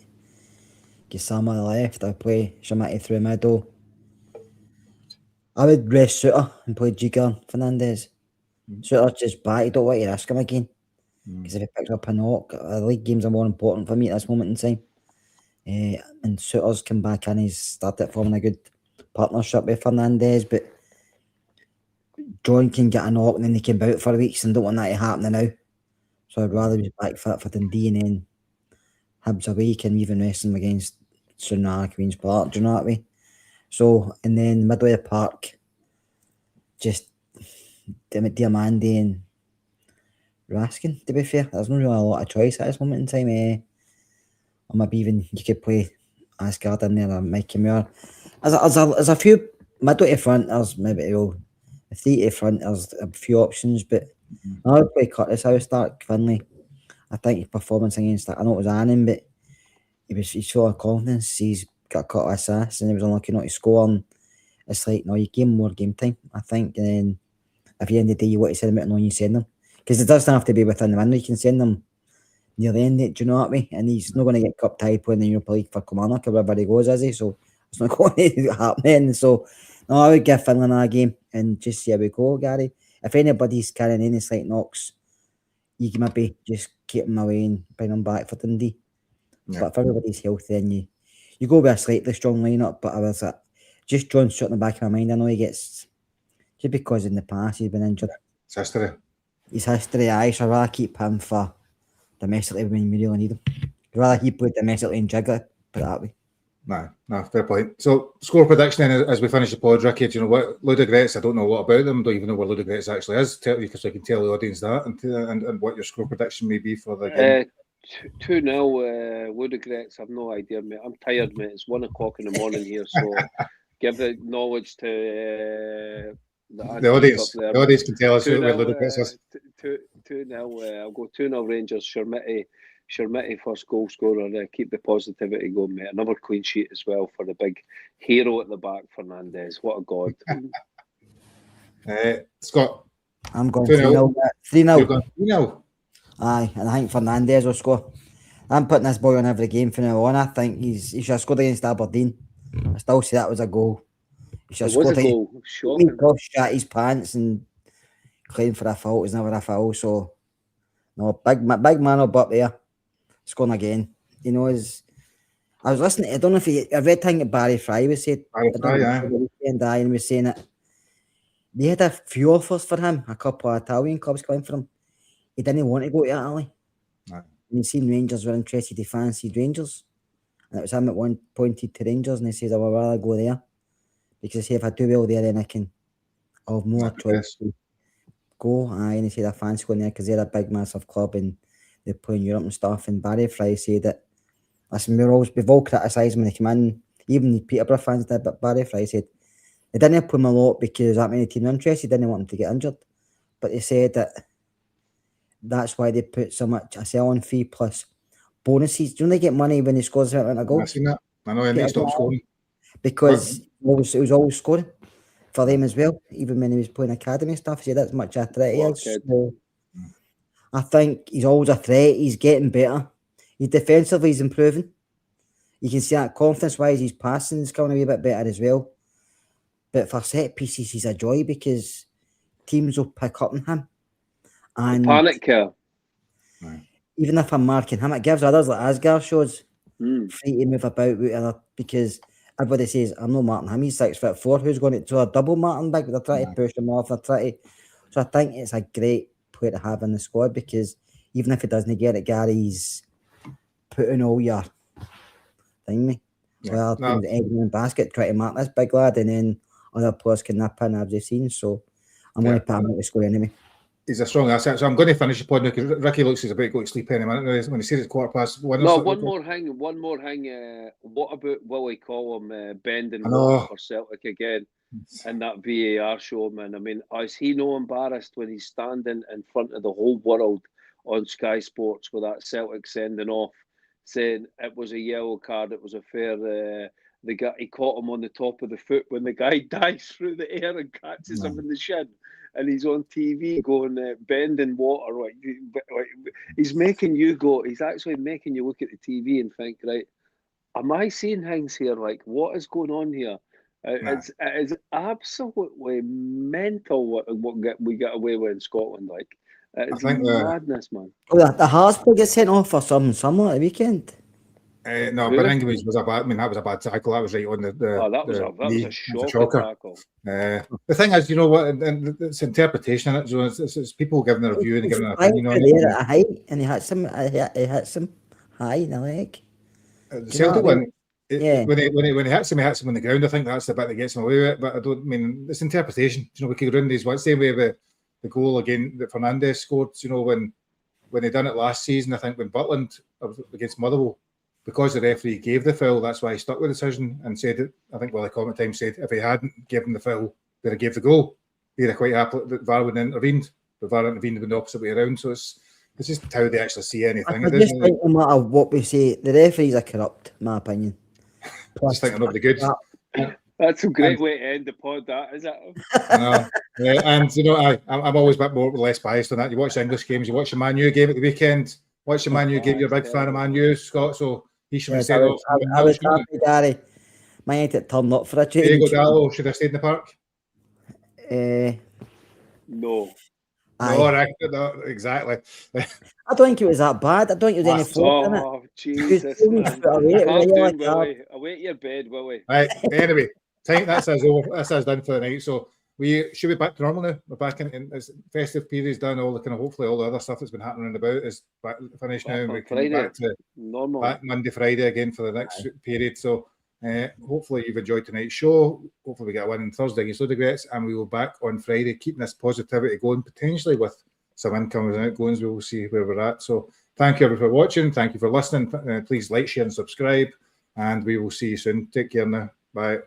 get Sam on the left. I'd play Shamati through the middle. I would rest Suter and play Giga Fernandez. Suter's just back. You don't want to risk him again, because if he picks up a knock, the league games are more important for me at this moment in time. And Suter's come back and he's started forming a good partnership with Fernandez, but John can get a knock and then he can be out for weeks, and don't want that to happen now. So I'd rather be back fit for Dundee, and then Hibs away can even rest him against Sunderland, Queen's Park. Do you know what I mean? So, and then middle of the park, just Diamande and Raskin, to be fair. There's not really a lot of choice at this moment in time. Or maybe even you could play Asgard in there or Mikey Moore. There's a few middle to front, there's maybe the 3 to front, there's a few options, but I would play Curtis. I would start Quinley. I think his performance against that, I know it was Annan, but he's full of confidence. He's got a couple of assists and he was unlucky not to score, and it's like, no, you give him more game time, I think. And then if you end of the day you want to send them out, no, you send them, because it doesn't have to be within the window. You can send them near the end, do you know what I mean? And he's not going to get cup tied playing the Europa League for Kilmarnock or wherever he goes, is he? So it's not going to happen. So no, I would give Finland a game and just see how we go, Gary. If anybody's carrying any slight knocks, you can maybe just keep them away and bring them back for Dundee. Yeah. But if everybody's healthy, then you go with a slightly strong lineup. But I was just John shot in the back of my mind. I know he gets, just because in the past he's been injured. It's history. His history, aye. So I'd rather keep him for domestically when we really need him. I'd rather he played domestically in Jigger, put it that way. No, fair point. So, score prediction then as we finish the pod, Ricky. Do you know what Ludogorets? I don't know what about them. Don't even know where Ludogorets actually is. Tell you, because I can tell the audience that, and what your score prediction may be for the game. 2-0 Ludogorets. I've no idea, mate. I'm tired, mate. It's 1 o'clock in the morning here, so give the knowledge to the audience. The audience can tell us where Ludogorets is. 2-0. I'll go 2-0 Rangers. Shermiti first goal scorer. Keep the positivity going, mate. Another clean sheet as well for the big hero at the back, Fernandez. What a god. Scott. I'm going 3-0. 3-0. You're going 3-0. Aye, and I think Fernandez will score. I'm putting this boy on every game from now on. I think he should have scored against Aberdeen. I still say that was a goal. He should have scored a goal. He shat his pants and claimed for a foul. It was never a foul. So, no, big man up there. Scoring again. He knows. I was listening. I don't know if I read thing that Barry Fry was said. Barry Fry, yeah. And he was saying that they had a few offers for him. A couple of Italian clubs coming for him. He didn't want to go to Italy. No. And he seen Rangers were interested. He fancied Rangers, and it was him that one pointed to Rangers, and he says, "I would rather go there because if I do well there, then I'll have more choice to go." And he said, "I fancy going there because they're a big, massive club and they play in Europe and stuff." And Barry Fry said that, listen, we've all criticised when they come in, even the Peterborough fans did, but Barry Fry said they didn't put him a lot because that many teams interested, didn't want him to get injured. But they said that that's why they put so much a sell-on fee plus bonuses. Do you know they get money when he scores a amount of goals? I've seen that. I know, and he stopped scoring. Because it was always scoring for them as well, even when he was playing academy stuff. He said that's much a threat he is. So I think he's always a threat. He's getting better. He's defensively, he's improving. You can see that confidence-wise, his passing is coming a wee bit better as well. But for set pieces, he's a joy because teams will pick up on him. And panic care. Even if I'm marking him, it gives others like Asgar shows free to move about with other because everybody says, I'm not marking him, he's 6'4". Who's going to do a double marking big? They're trying to push him off, they're trying to. So I think it's a great player to have in the squad because even if he doesn't get it, Gary's putting all your thing. Well, egg in the basket, try to mark this big lad, and then other players can nip in as they've seen. So I'm going to put him out the score anyway. He's a strong asset, so I'm going to finish the pod now because Ricky looks as a bit going to sleep any minute when he says it's 1:15. No, one more thing. What about Willie Collum bending for Celtic again in that VAR show, man? I mean, is he no embarrassed when he's standing in front of the whole world on Sky Sports with that Celtic sending off, saying it was a yellow card, it was a fair. The guy, he caught him on the top of the foot when the guy dives through the air and catches him in the shin. And he's on TV going bending water. Like he's making you go. He's actually making you look at the TV and think, right, am I seeing things here? Like, what is going on here? It is absolutely mental what we get away with in Scotland. Like, it's madness, man. Oh, the Harsper gets sent off for something similar at the weekend. No, but Inglewood was a bad. I mean, that was a bad tackle. That was right on that was a shocker tackle. The thing is, you know what? And it's interpretation. It's people giving their view and giving their opinion on it. At a height, and he hits him high in the leg. The Celtic one. When he hits him on the ground. I think that's the bit that gets him away with it. But I don't mean it's interpretation. You know, we could run these one same way with the goal again that Fernandes scored. You know, when they done it last season, I think when Butland against Motherwell. Because the referee gave the foul, that's why he stuck with the decision and said it. I think Willie Collum at the time said if he hadn't given the foul, they'd have gave the goal. He'd have quite happy that VAR would have intervened, but VAR intervened in the opposite way around. So it's just how they actually see anything. I just think no matter what we say, the referees are corrupt, in my opinion. I just think they're nobody good. That's a great way to end the pod, that, is it? I know. And, you know, I'm always a bit more or less biased on that. You watch the English games, you watch the Man U game at the weekend, watch the Man U game, you're a big fan of Man U, Scott, so he should have stayed off. I was happy, Gary. Might have turned up for a change. Diego Dallo should have stayed in the park. No. No, exactly. I don't think it was that bad. I don't think it was any fault in it. Oh, Jesus, man. Await your bed, Willie. Right, anyway, that's us over. That's us done for the night. So we should be back to normal now. We're back in festive period's done. All the kind of hopefully all the other stuff that's been happening about is finished now. And we can be back to normal. Back Monday, Friday again for the next period. So hopefully you've enjoyed tonight's show. Hopefully we get a win on Thursday against Ludogorets, and we will be back on Friday, keeping this positivity going, potentially with some incomings and outgoings. We will see where we're at. So thank you everyone for watching. Thank you for listening. Please like, share, and subscribe, and we will see you soon. Take care now. Bye.